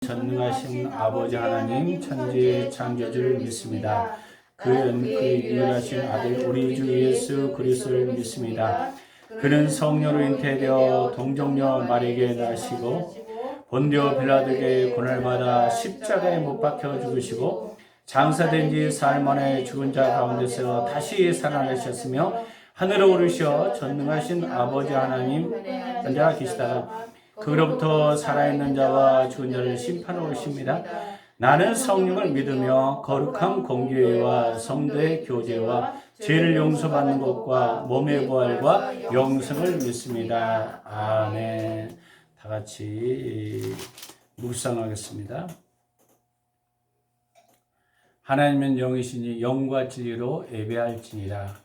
전능하신 아버지 하나님 천지의 창조주를 믿습니다. 그는 그의 유일하신 아들 우리 주 예수 그리스도를 믿습니다. 그는 성령으로 잉태되어 동정녀 마리아에게 나시고 본디오 빌라도에게 고난받아 십자가에 못 박혀 죽으시고 장사된 지 사흘 만에 죽은 자 가운데서 다시 살아나셨으며 하늘로 오르셔 전능하신 아버지 하나님 앉아 계시다가 그로부터 살아있는 자와 죽은 자를 심판하러 오십니다. 나는 성령을 믿으며 거룩한 공교회와 성도의 교제와 죄를 용서받는 것과 몸의 부활과 영생을 믿습니다. 아멘. 다 같이 묵상하겠습니다. 하나님은 영이시니 영과 진리로 예배할지니라.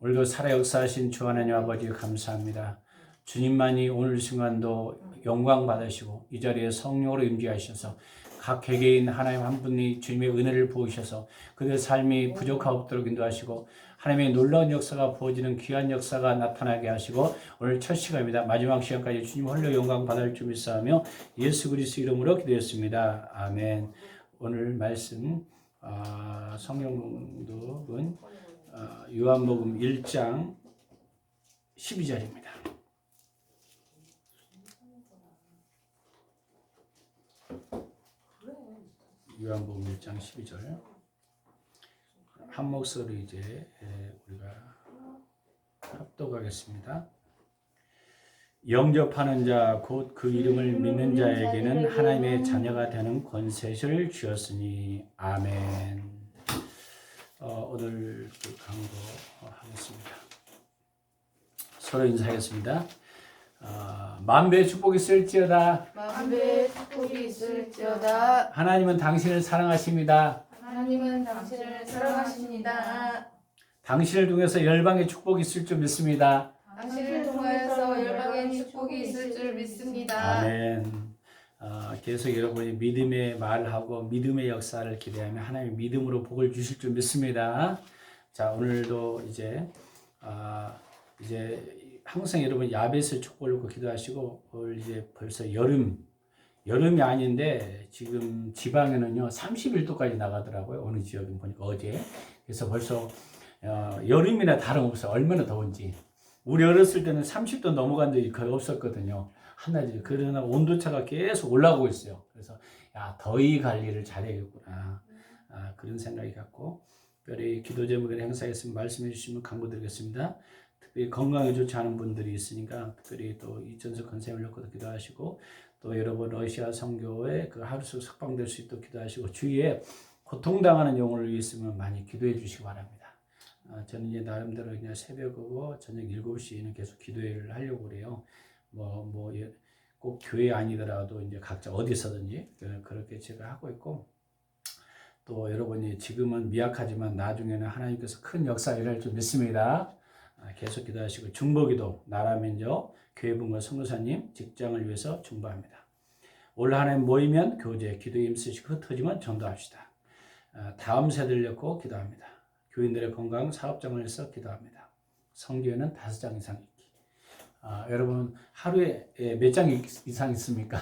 오늘도 살아 역사하신 주 하나님 아버지 감사합니다. 주님만이 오늘 순간도 영광 받으시고 이 자리에 성령으로 임재하셔서 각 개개인 하나님 한 분이 주님의 은혜를 부으셔서 그들의 삶이 부족하도록 인도하시고 하나님의 놀라운 역사가 부어지는 귀한 역사가 나타나게 하시고 오늘 첫 시간입니다. 마지막 시간까지 주님 홀로 영광 받을 줄 믿사하며 예수 그리스도 이름으로 기도했습니다. 아멘. 오늘 말씀 성경독은 요한복음 1장 12절입니다. 요한복음 1장 12절 한 목소리 이제 우리가 합독하겠습니다. 영접하는 자 곧 그 이름을 믿는 자에게는 하나님의 자녀가 되는 권세를 주었으니 아멘. 오늘 그 강도하겠습니다. 서로 인사하겠습니다. 만배의 축복이 있을지어다. 만배의 축복이 있을지어다. 하나님은 당신을 사랑하십니다. 하나님은 당신을 사랑하십니다. 당신을 통해서 열방의 축복이 있을 줄 믿습니다. 당신을 통하여서 열방의 축복이 있을 줄 믿습니다. 아멘. 계속 여러분이 믿음의 말을 하고 믿음의 역사를 기대하며 하나님의 믿음으로 복을 주실 줄 믿습니다. 자, 오늘도 이제 항상 여러분 야베스 축복을 놓고 기도하시고 오늘 이제 벌써 여름이 아닌데 지금 지방에는요 31도까지 나가더라고요. 어느 지역은 보니까 어제. 그래서 벌써 여름이나 다름없어요. 얼마나 더운지. 우리 어렸을 때는 30도 넘어간 적이 거의 없었거든요. 한낮에. 그러나 온도차가 계속 올라오고 있어요. 그래서 야 더위 관리를 잘해야겠구나. 그런 생각이 갖고 특별히 기도 제목을 행사했으면 말씀해 주시면 강구드리겠습니다. 특별히 건강에 좋지 않은 분들이 있으니까 특별히 또 이천석 컨셉을 놓고도 기도하시고 또 여러분 러시아 선교회 그 하루씩 석방될 수 있도록 기도하시고 주위에 고통당하는 영혼을 위해 있으면 많이 기도해 주시기 바랍니다. 저는 이제 나름대로 그냥 새벽 오고 저녁 7시에는 계속 기도회를 하려고 그래요. 꼭 교회 아니더라도 이제 각자 어디서든지 그렇게 제가 하고 있고 또 여러분이 지금은 미약하지만 나중에는 하나님께서 큰 역사 일할 줄 믿습니다. 계속 기도하시고 중보기도 나라 민족 교회분과 선교사님 직장을 위해서 중보합니다. 올 한 해 모이면 교제 기도에 힘쓰시고 흩어지면 전도합시다. 다음 세대를 놓고 기도합니다. 교인들의 건강 사업장을 위해서 기도합니다. 성경에는 5장 이상 읽기. 여러분 하루에 몇 장 이상 있습니까?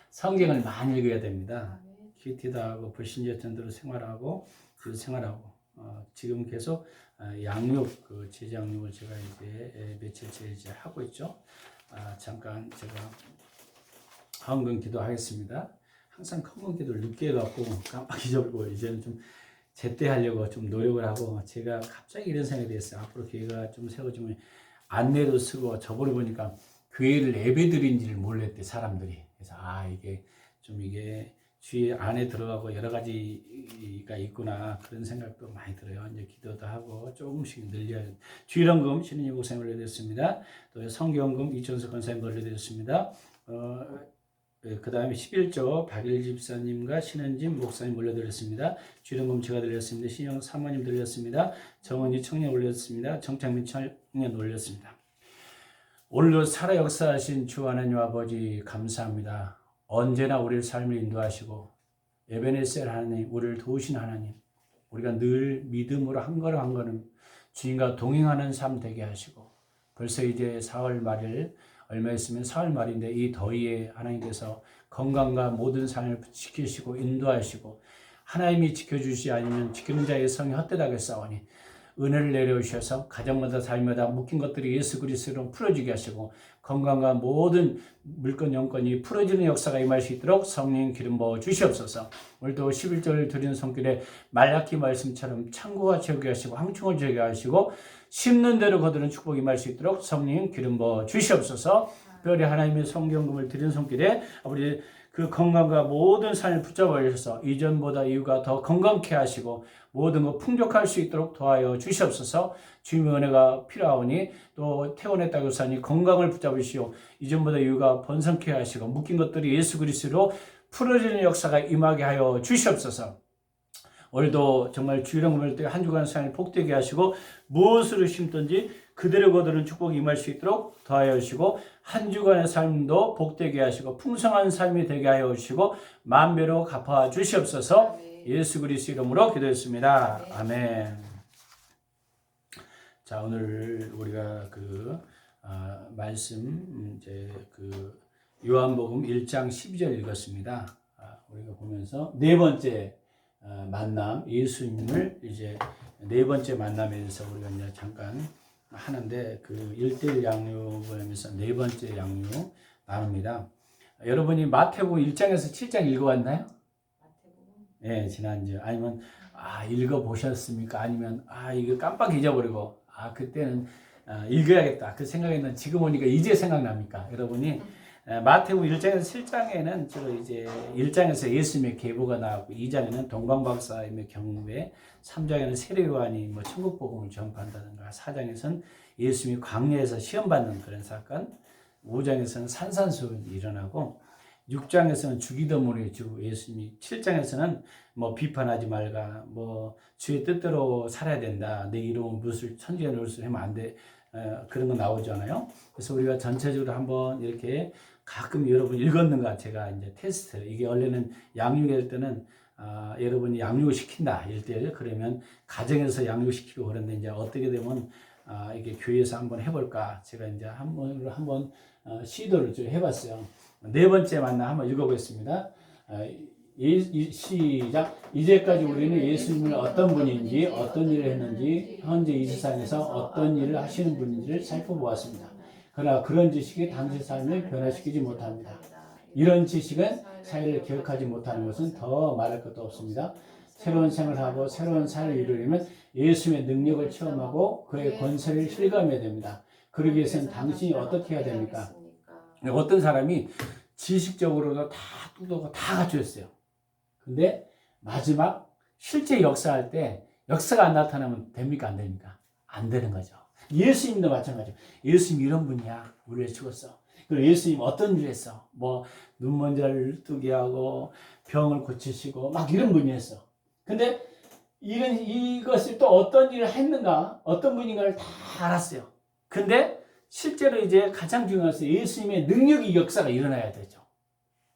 성경을 많이 읽어야 됩니다. 큐티도 하고 불신자 전도로 생활하고 지금 계속 양육 그 제장육을 제가 이제 며칠째 이제 하고 있죠. 잠깐 제가 헌금 기도하겠습니다. 항상 헌금 기도를 늦게 해갖고 깜빡 잊어버리고 이제는 좀 제때 하려고 좀 노력을 하고 제가 갑자기 이런 생각이 됐어요. 앞으로 교회가 좀 세워지면 안내도 쓰고 저번에 보니까 교회를 예배드린지를 몰랐대 사람들이. 그래서 이게 주의 안에 들어가고 여러 가지가 있구나 그런 생각도 많이 들어요. 이제 기도도 하고 조금씩 늘려야 주일헌금 신인희 목사님 올려드렸습니다. 또 성경금 이천석 권사님 올려드렸습니다. 그 다음에 11조 박일 집사님과 신은진 목사님 올려드렸습니다. 주일헌금 제가 드렸습니다. 신영 사모님 드렸습니다. 정은희 청년 올렸습니다. 정창민 청년 올렸습니다. 오늘도 살아 역사하신 주 하나님 아버지 감사합니다. 언제나 우리의 삶을 인도하시고 에베네셀 하나님 우리를 도우신 하나님 우리가 늘 믿음으로 한 걸음 한 걸음 주님과 동행하는 삶 되게 하시고 벌써 이제 4월 말일 얼마 있으면 4월 말인데 이 더위에 하나님께서 건강과 모든 삶을 지키시고 인도하시고 하나님이 지켜주시 아니면 지키는 자의 성이 헛되다겠사오니 은혜를 내려오셔서 가정마다 삶마다 묶인 것들이 예수 그리스도로 풀어지게 하시고 건강과 모든 물건 영건이 풀어지는 역사가 임할 수 있도록 성령 기름 부어 주시옵소서. 오늘도 11절 드리는 손길에 말라기 말씀처럼 창고가 재게 하시고 황충을 재게 하시고 심는 대로 거두는 축복이 임할 수 있도록 성령 기름 부어 주시옵소서. 특별히 하나님의 성경금을 드리는 손길에 아버지 그 건강과 모든 삶을 붙잡아 주셔서 이전보다 이후가 더 건강케 하시고 모든 것 풍족할 수 있도록 도와여 주시옵소서. 주님의 은혜가 필요하오니 또 태원의 교사니 건강을 붙잡으시오. 이전보다 이후가 번성케 하시고 묶인 것들이 예수 그리스도로 풀어지는 역사가 임하게 하여 주시옵소서. 오늘도 정말 주일을 보낼 때 한 주간 삶을 복되게 하시고 무엇으로 심든지 그대로 거두는 축복이 임할 수 있도록 도와여 주시고 한 주간의 삶도 복되게 하시고 풍성한 삶이 되게 하여 주시고 만배로 갚아 주시옵소서. 예수 그리스도 이름으로 기도했습니다. 아멘. 자, 오늘 우리가 말씀 이제 요한복음 1장 12절 읽었습니다. 우리가 보면서 네 번째 만남, 예수님을 이제 네 번째 만남에 대해서 우리가 이제 잠깐 하는데 1대1 양육을 하면서 네 번째 양육 나눕니다. 여러분이 마태복음 1장에서 7장 읽어봤나요? 네, 지난주. 아니면 읽어보셨습니까? 아니면 이거 깜빡 잊어버리고 그때는 읽어야겠다 그 생각했는데 지금 오니까 이제 생각납니까? 여러분이 마태복음 1장에서 7장에는 주로 이제 1장에서 예수님의 계보가 나왔고 2장에는 동방박사님의 경우에 3장에는 세례요한이 천국 복음을 전파한다든가 4장에서는 예수님이 광야에서 시험 받는 그런 사건, 5장에서는 산산수훈이 일어나고 6장에서는 주기도문의 주 예수님이 7장에서는 비판하지 말가 주의 뜻대로 살아야 된다. 내 이름은 무엇을 천지에 놓을 하면 안 돼. 그런 거 나오잖아요. 그래서 우리가 전체적으로 한번 이렇게 가끔 여러분 읽었는가 제가 이제 테스트 이게 원래는 양육할 때는 여러분이 양육을 시킨다 1대1 그러면 가정에서 양육시키고 그런데 이제 어떻게 되면 이게 교회에서 한번 해볼까 제가 이제 한번 시도를 좀 해봤어요. 네 번째 만남 한번 읽어보겠습니다. 시작. 이제까지 우리는 예수님을 어떤 분인지 어떤 일을 했는지 현재 이 세상에서 어떤 일을 하시는 분인지를 살펴보았습니다. 그러나 그런 지식이 당시 삶을 변화시키지 못합니다. 이런 지식은 사회를 기억하지 못하는 것은 더 말할 것도 없습니다. 새로운 생을 하고 새로운 삶을 이루려면 예수님의 능력을 체험하고 그의 권세를 실감해야 됩니다. 그러기 위해서는 당신이 어떻게 해야 됩니까? 어떤 사람이 지식적으로도 다 뚜도가 다 갖춰 있어요. 근데 마지막 실제 역사할 때 역사가 안 나타나면 됩니까? 안 됩니까? 안 되는 거죠. 예수님도 마찬가지죠. 예수님 이런 분이야. 우리를 죽었어. 그리고 예수님 어떤 일을 했어? 눈먼 자를 뜨게 하고 병을 고치시고 막 이런 분이었어. 근데 이것을 또 어떤 일을 했는가? 어떤 분인가를 다 알았어요. 근데 실제로 이제 가장 중요한 것은 예수님의 능력이 역사가 일어나야 되죠.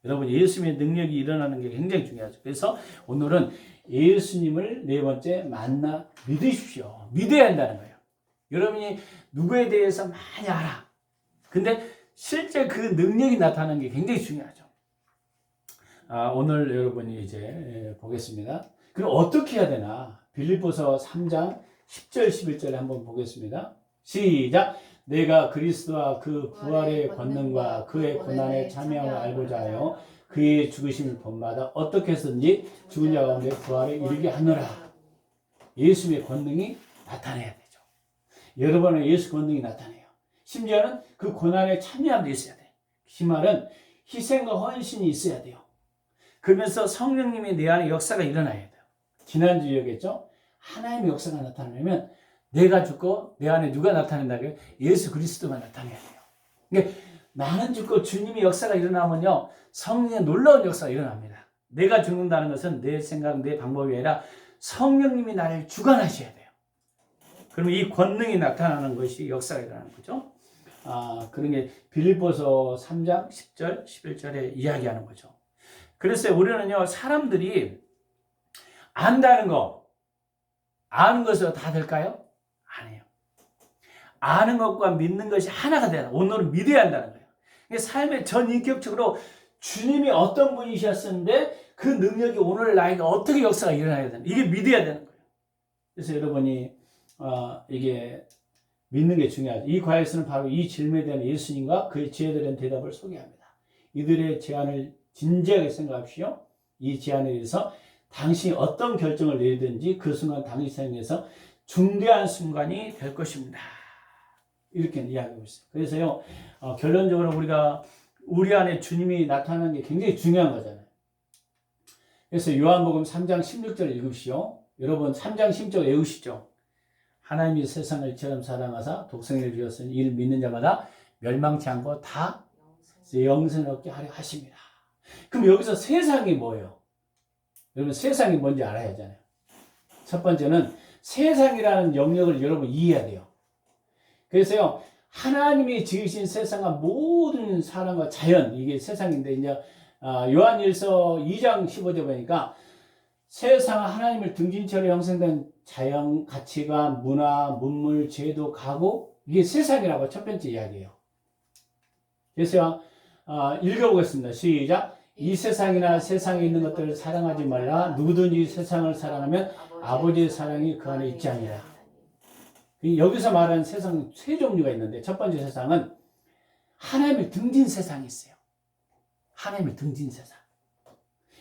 여러분 예수님의 능력이 일어나는 게 굉장히 중요하죠. 그래서 오늘은 예수님을 네 번째 만나 믿으십시오. 믿어야 한다는 거예요. 여러분이 누구에 대해서 많이 알아. 근데 실제 그 능력이 나타나는 게 굉장히 중요하죠. 오늘 여러분이 이제 보겠습니다. 그럼 어떻게 해야 되나? 빌립보서 3장 10절 11절에 한번 보겠습니다. 시작. 내가 그리스도와 그 부활의 권능과 그의 고난에 참여함을 알고자 하여 그의 죽으심을 본받아 어떻게 해서든지 죽은 자 가운데 부활에 이르게 하노라. 예수의 권능이 나타나야 되죠. 여러분은 예수 권능이 나타나요. 심지어는 그 고난에 참여함도 있어야 돼요. 이 말은 희생과 헌신이 있어야 돼요. 그러면서 성령님이 내 안에 역사가 일어나야 돼요. 지난주 얘기했죠. 하나님의 역사가 나타나려면 내가 죽고 내 안에 누가 나타낸다고요? 예수 그리스도가 나타내야 돼요. 그러니까 나는 죽고 주님의 역사가 일어나면요. 성령의 놀라운 역사가 일어납니다. 내가 죽는다는 것은 내 생각, 내 방법이 아니라 성령님이 나를 주관하셔야 돼요. 그러면 이 권능이 나타나는 것이 역사가 일어나는 거죠. 그런 게 빌립보서 3장 10절, 11절에 이야기하는 거죠. 그래서 우리는요, 사람들이 안다는 거, 아는 것으로 다 될까요? 아니에요. 아는 것과 믿는 것이 하나가 되는, 오늘은 믿어야 한다는 거예요. 삶의 전인격적으로 주님이 어떤 분이셨는데 그 능력이 오늘 나에게 어떻게 역사가 일어나야 되는 이게 믿어야 되는 거예요. 그래서 여러분이 이게 믿는 게 중요하죠. 이 과에서는 바로 이 질문에 대한 예수님과 그의 지혜에 대한 대답을 소개합니다. 이들의 제안을 진지하게 생각합시오. 이 제안에 대해서 당신이 어떤 결정을 내리든지 그 순간 당신 생에서 중대한 순간이 될 것입니다. 이렇게 이야기하고 있어요. 그래서요, 결론적으로 우리가 우리 안에 주님이 나타나는 게 굉장히 중요한 거잖아요. 그래서 요한복음 3장 16절 읽으시오. 여러분 3장 16절 외우시죠. 하나님이 세상을 이처럼 사랑하사 독생을 주었으니 이를 믿는 자마다 멸망치 않고 다 영생을 얻게 하려 하십니다. 그럼 여기서 세상이 뭐예요? 여러분 세상이 뭔지 알아야 하잖아요. 첫 번째는 세상이라는 영역을 여러분 이해해야 돼요. 그래서요, 하나님이 지으신 세상과 모든 사람과 자연, 이게 세상인데, 이제, 요한일서 2장 15절 보니까 세상 하나님을 등진처럼 형성된 자연, 가치관, 문화, 문물, 제도, 가구, 이게 세상이라고 첫 번째 이야기예요. 그래서, 읽어보겠습니다. 시작. 이 세상이나 세상에 있는 것들을 사랑하지 말라. 누구든지 세상을 사랑하면 아버지의 사랑이 그 안에 있지 아니라. 여기서 말하는 세상 세 종류가 있는데 첫 번째 세상은 하나님을 등진 세상이 있어요. 하나님을 등진 세상.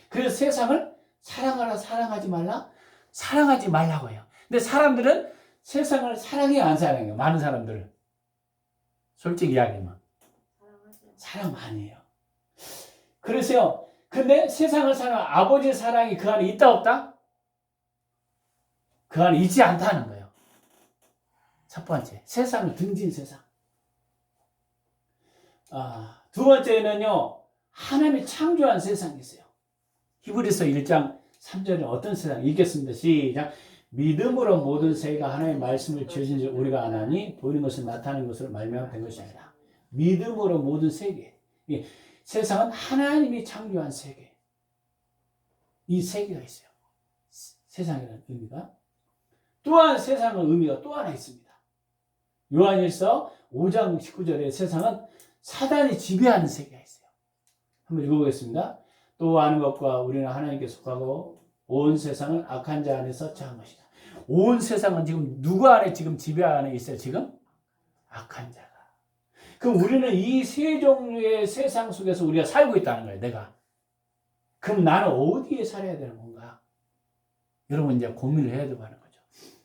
그래서 세상을 사랑하라 사랑하지 말라 사랑하지 말라고 해요. 근데 사람들은 세상을 사랑해요 안 사랑해요? 많은 사람들은 솔직히 이야기하면 사랑 많이 해요. 그래서요. 근데 세상을 사랑 아버지의 사랑이 그 안에 있다 없다? 그 안에 있지 않다는 거예요. 첫 번째, 세상을 등진 세상. 두 번째는요, 하나님이 창조한 세상이 있어요. 히브리서 1장 3절에 어떤 세상 읽겠습니다. 시작. 믿음으로 모든 세계가 하나님의 말씀을 지어진 줄 우리가 아나니 보이는 것은 나타나는 것으로 말미암아 된 것이 아니라 믿음으로 모든 세계. 세상은 하나님이 창조한 세계. 이 세계가 있어요. 세상이라는 의미가. 또한 세상의 의미가 또 하나 있습니다. 요한일서 5장 19절에 세상은 사단이 지배하는 세계가 있어요. 한번 읽어보겠습니다. 또 아는 것과 우리는 하나님께 속하고 온 세상은 악한 자 안에서 처한 것이다. 온 세상은 지금 누구 안에 지금 지배 안에 있어요? 지금? 악한 자가. 그럼 우리는 이 세 종류의 세상 속에서 우리가 살고 있다는 거예요. 내가. 그럼 나는 어디에 살아야 되는 건가? 여러분 이제 고민을 해야 되고 하는 거죠.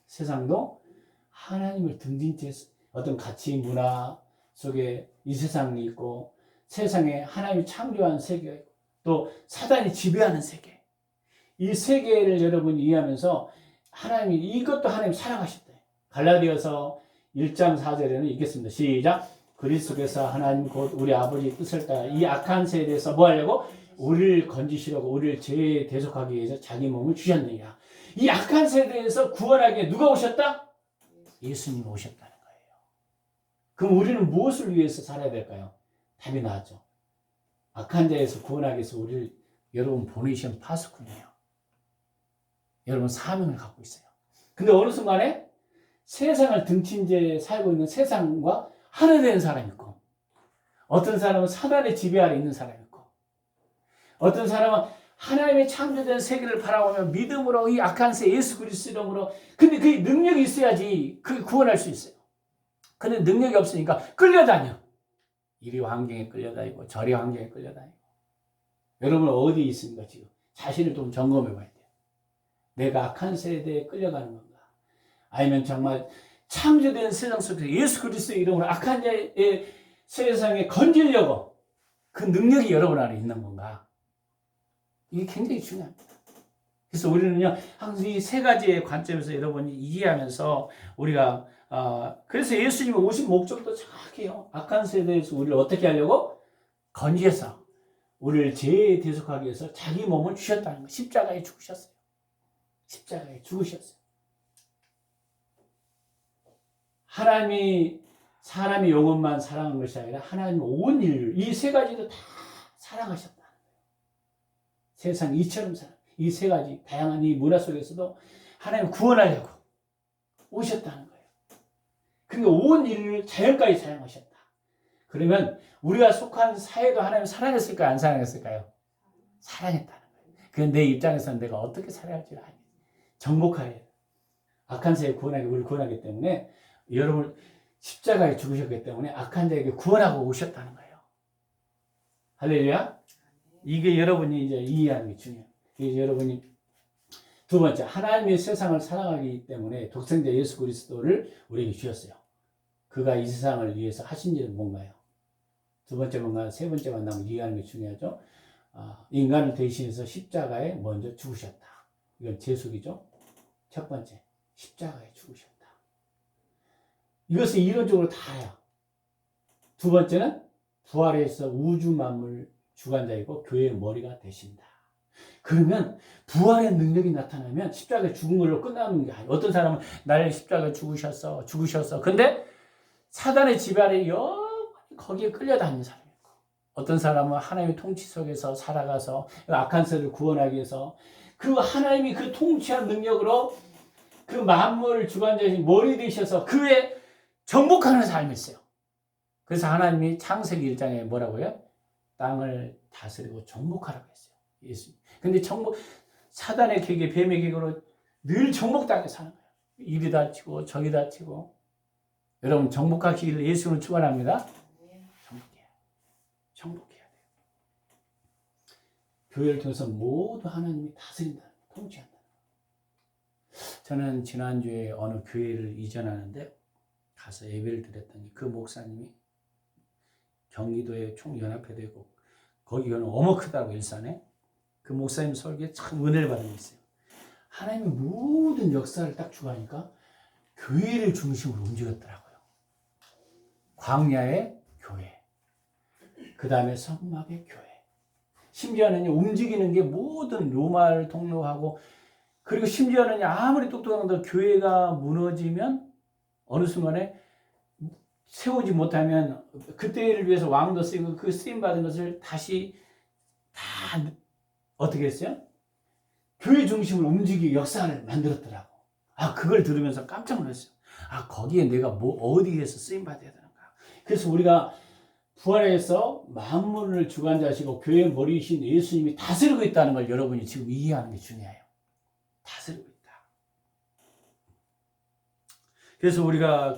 세상도 하나님을 등진 채 어떤 가치, 문화 속에 이 세상이 있고 세상에 하나님이 창조한 세계가 있고 또 사단이 지배하는 세계. 이 세계를 여러분이 이해하면서 하나님이 이것도 하나님 사랑하셨다. 갈라디아서 1장 4절에는 읽겠습니다. 시작. 그리스도께서 하나님 곧 우리 아버지의 뜻을 따라 이 악한 세대에서 뭐 하려고? 우리를 건지시려고 우리를 죄에 대속하기 위해서 자기 몸을 주셨느니라. 이 악한 세대에서 구원하기 위해 누가 오셨다? 예수님이 오셨다는 거예요. 그럼 우리는 무엇을 위해서 살아야 될까요? 답이 나왔죠. 악한 자에서 구원하기 위해서 우리를 여러분 보내신 파수꾼이에요. 여러분 사명을 갖고 있어요. 근데 어느 순간에 세상을 등친 채 살고 있는 세상과 하나 되는 사람이 있고 어떤 사람은 사단의 지배 아래 있는 사람이 있고 어떤 사람은 하나님의 창조된 세계를 바라보며 믿음으로 이 악한 세 예수 그리스도 이름으로 근데 그 능력이 있어야지 그 구원할 수 있어요. 근데 능력이 없으니까 끌려다녀. 이리 환경에 끌려다니고 저리 환경에 끌려다니고 여러분 어디에 있습니까 지금? 자신을 좀 점검해 봐야 돼요. 내가 악한 세대에 끌려가는 건가? 아니면 정말 창조된 세상 속에서 예수 그리스도의 이름으로 악한 자의 세상에 건지려고 그 능력이 여러분 안에 있는 건가? 이게 굉장히 중요합니다. 그래서 우리는요, 항상 이 세 가지의 관점에서 여러분이 이해하면서 우리가, 그래서 예수님이 오신 목적도 정확해요. 악한 세대에서 우리를 어떻게 하려고? 건지해서, 우리를 죄에 대속하기 위해서 자기 몸을 주셨다는 거. 십자가에 죽으셨어요. 십자가에 죽으셨어요. 하나님이 사람의 영혼만 사랑한 것이 아니라 하나님 온 인류를, 이 세 가지도 다 사랑하셨다. 세상 이처럼 살아. 이 세 가지 다양한 이 문화 속에서도 하나님 구원하려고 오셨다는 거예요. 그러니까 온 인류를 자연까지 사용하셨다. 그러면 우리가 속한 사회도 하나님 사랑했을까요? 안 사랑했을까요? 사랑했다는 거예요. 그건 내 입장에서는 내가 어떻게 살아야 할지 아니. 정복하려 해요. 악한 자에 우리를 구원하기 때문에 여러분 십자가에 죽으셨기 때문에 악한 자에게 구원하고 오셨다는 거예요. 할렐루야. 이게 여러분이 이제 이해하는 게 중요해요. 그래서 여러분이 두 번째, 하나님의 세상을 사랑하기 때문에 독생자 예수 그리스도를 우리에게 주셨어요. 그가 이 세상을 위해서 하신 일은 뭔가요? 두 번째 뭔가, 세 번째 만나면 이해하는 게 중요하죠. 인간을 대신해서 십자가에 먼저 죽으셨다. 이건 제속이죠. 첫 번째, 십자가에 죽으셨다. 이것을 이론적으로 다 해요. 두 번째는 부활해서 우주 만물 주관자이고 교회의 머리가 되신다. 그러면 부활의 능력이 나타나면 십자가에 죽은 걸로 끝나는 게 아니에요. 어떤 사람은 나를 십자가에 죽으셨어. 근데 사단의 지배하에 영원히 거기에 끌려다니는 사람이 있고, 어떤 사람은 하나님의 통치 속에서 살아가서 악한 세를 구원하기 위해서 그 하나님이 그 통치한 능력으로 그 만물 주관자이신 머리 되셔서 그에 정복하는 삶이 있어요. 그래서 하나님이 창세기 1장에 뭐라고요? 땅을 다스리고 정복하라고 했어요. 예수. 근데 사단의 계계, 뱀의 계계로 늘 정복당해 사는 거예요. 이리 다치고 저리 다치고. 여러분 정복하시기를 예수는 축원합니다. 정복해야 돼요. 교회를 통해서 모두 하나님이 다스린다, 통치한다. 저는 지난주에 어느 교회를 이전하는데 가서 예배를 드렸더니 그 목사님이 경기도에 총연합회도 있고 거기는 어머 크다고 일산에 그 목사님 설교에 참 은혜를 받은 게 있어요. 하나님의 모든 역사를 딱 주하니까 교회를 중심으로 움직였더라고요. 광야의 교회, 그 다음에 성막의 교회, 심지어는 움직이는 게 모든 로마를 통로하고, 그리고 심지어는 아무리 똑똑한도 교회가 무너지면 어느 순간에 세우지 못하면 그때를 위해서 왕도 쓰고 그 쓰임 받은 것을 다시 다 어떻게 했어요? 교회 중심으로 움직이기 역사를 만들었더라고. 그걸 들으면서 깜짝 놀랐어요. 거기에 내가 어디에서 쓰임 받아야 되는가. 그래서 우리가 부활해서 만물을 주관자시고 교회의 머리이신 예수님이 다스리고 있다는 걸 여러분이 지금 이해하는 게 중요해요. 다스리고 있다. 그래서 우리가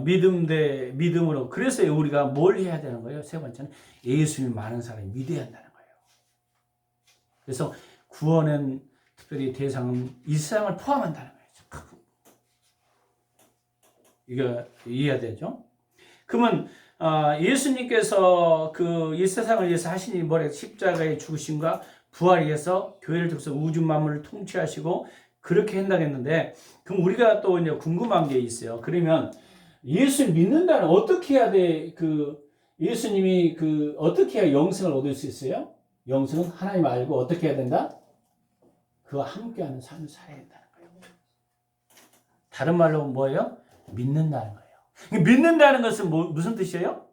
믿음 대 믿음으로, 그래서 우리가 뭘 해야 되는 거예요? 세 번째는 예수님 많은 사람이 믿어야 한다는 거예요. 그래서 구원은 특별히 대상은 이 세상을 포함한다는 거예요. 이거 이해해야 되죠? 그러면 예수님께서 이 세상을 위해서 하신 일이 뭐래요? 십자가의 죽으심과 부활에 의해서 교회를 통해서 우주 만물을 통치하시고 그렇게 한다고 했는데, 그럼 우리가 또 이제 궁금한 게 있어요. 그러면 예수를 믿는다는 어떻게 해야 돼? 예수님이 어떻게 해야 영생을 얻을 수 있어요? 영생은 하나님 알고 어떻게 해야 된다? 그와 함께하는 삶을 살아야 된다는 거예요. 다른 말로 뭐예요? 믿는다는 거예요. 믿는다는 것은 무슨 뜻이에요?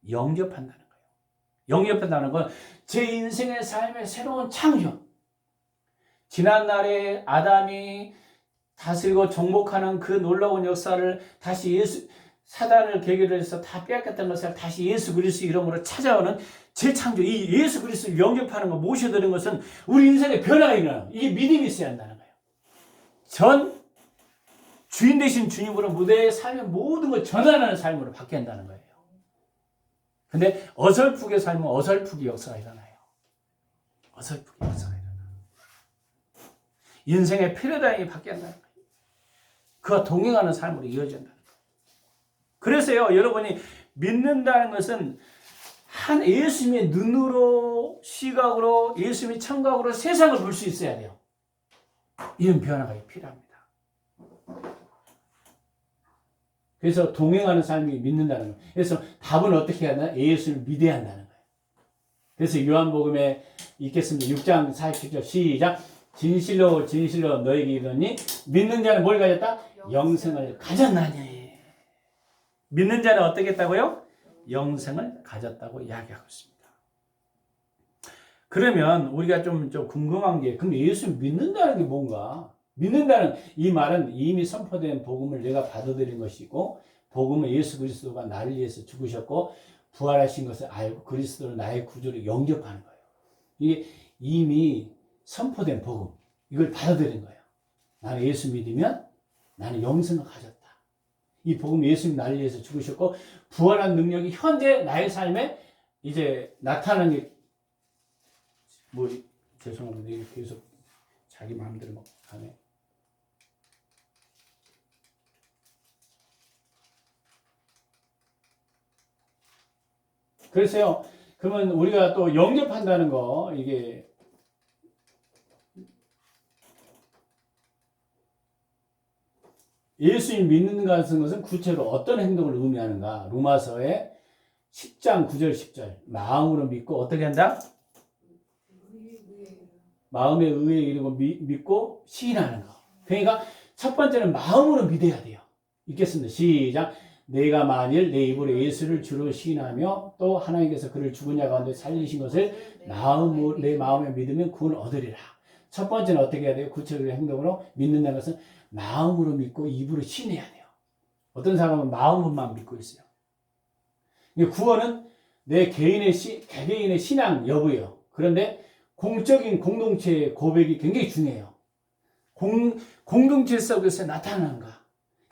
영접한다는 거예요. 영접한다는 건 제 인생의 삶의 새로운 창조. 지난날에 아담이 다스리고 정복하는 그 놀라운 역사를 다시 사단을 계기로 해서 다 빼앗겼던 것을 다시 예수 그리스도 이름으로 찾아오는 재창조, 이 예수 그리스도를 영접하는 것, 모셔드는 것은 우리 인생의 변화가 일어나요. 이게 믿음이 있어야 한다는 거예요. 전 주인 되신 주님으로 무대의 삶의 모든 걸 전환하는 삶으로 바뀌어야 한다는 거예요. 근데 어설프게 살면 어설프게 역사가 일어나요. 어설프게 역사가 일어나요. 인생의 패러다임이 바뀌어야 한다는 거예요. 그와 동행하는 삶으로 이어진다는 거예요. 그래서요, 여러분이 믿는다는 것은 예수님의 눈으로, 시각으로, 예수님의 청각으로 세상을 볼 수 있어야 돼요. 이런 변화가 필요합니다. 그래서 동행하는 삶이 믿는다는 거예요. 그래서 답은 어떻게 해야 하나? 예수를 믿어야 한다는 거예요. 그래서 요한복음에 읽겠습니다. 6장 47절 시작. 진실로 진실로 너에게 이르노니 믿는 자는 뭘 가졌다? 영생을 가졌나니. 믿는 자는 어떻게 했다고요? 영생을 가졌다고 이야기하고 있습니다. 그러면 우리가 좀 궁금한 게, 그럼 예수 믿는다는 게 뭔가? 믿는다는 이 말은 이미 선포된 복음을 내가 받아들인 것이고 복음은 예수 그리스도가 나를 위해서 죽으셨고 부활하신 것을 알고 그리스도를 나의 구주로 영접하는 거예요. 이게 이미 선포된 복음. 이걸 받아들인 거예요. 나는 예수 믿으면 나는 영생을 가졌다. 이 복음 예수님 나를 위해서 죽으셨고 부활한 능력이 현재 나의 삶에 이제 나타나는 게 뭐 죄송합니다. 이게 계속 자기 마음대로 막 하네. 그래서요. 그러면 우리가 또 영접한다는 거 이게 예수님 믿는 것은 구체로 어떤 행동을 의미하는가? 로마서의 10장 9절 10절 마음으로 믿고 어떻게 한다? 마음의 의에 이르고 믿고 시인하는 거. 그러니까 첫 번째는 마음으로 믿어야 돼요. 읽겠습니다. 시작. 내가 만일 내 입으로 예수를 주로 시인하며 또 하나님께서 그를 죽은 자 가운데 살리신 것을 내 마음에 믿으면 구원을 얻으리라. 첫 번째는 어떻게 해야 돼요? 구체적인 행동으로 믿는다는 것은 마음으로 믿고 입으로 시인해야 돼요. 어떤 사람은 마음으로만 믿고 있어요. 구원은 내 개개인의 신앙 여부예요. 그런데 공적인 공동체의 고백이 굉장히 중요해요. 공동체 속에서 나타나는가.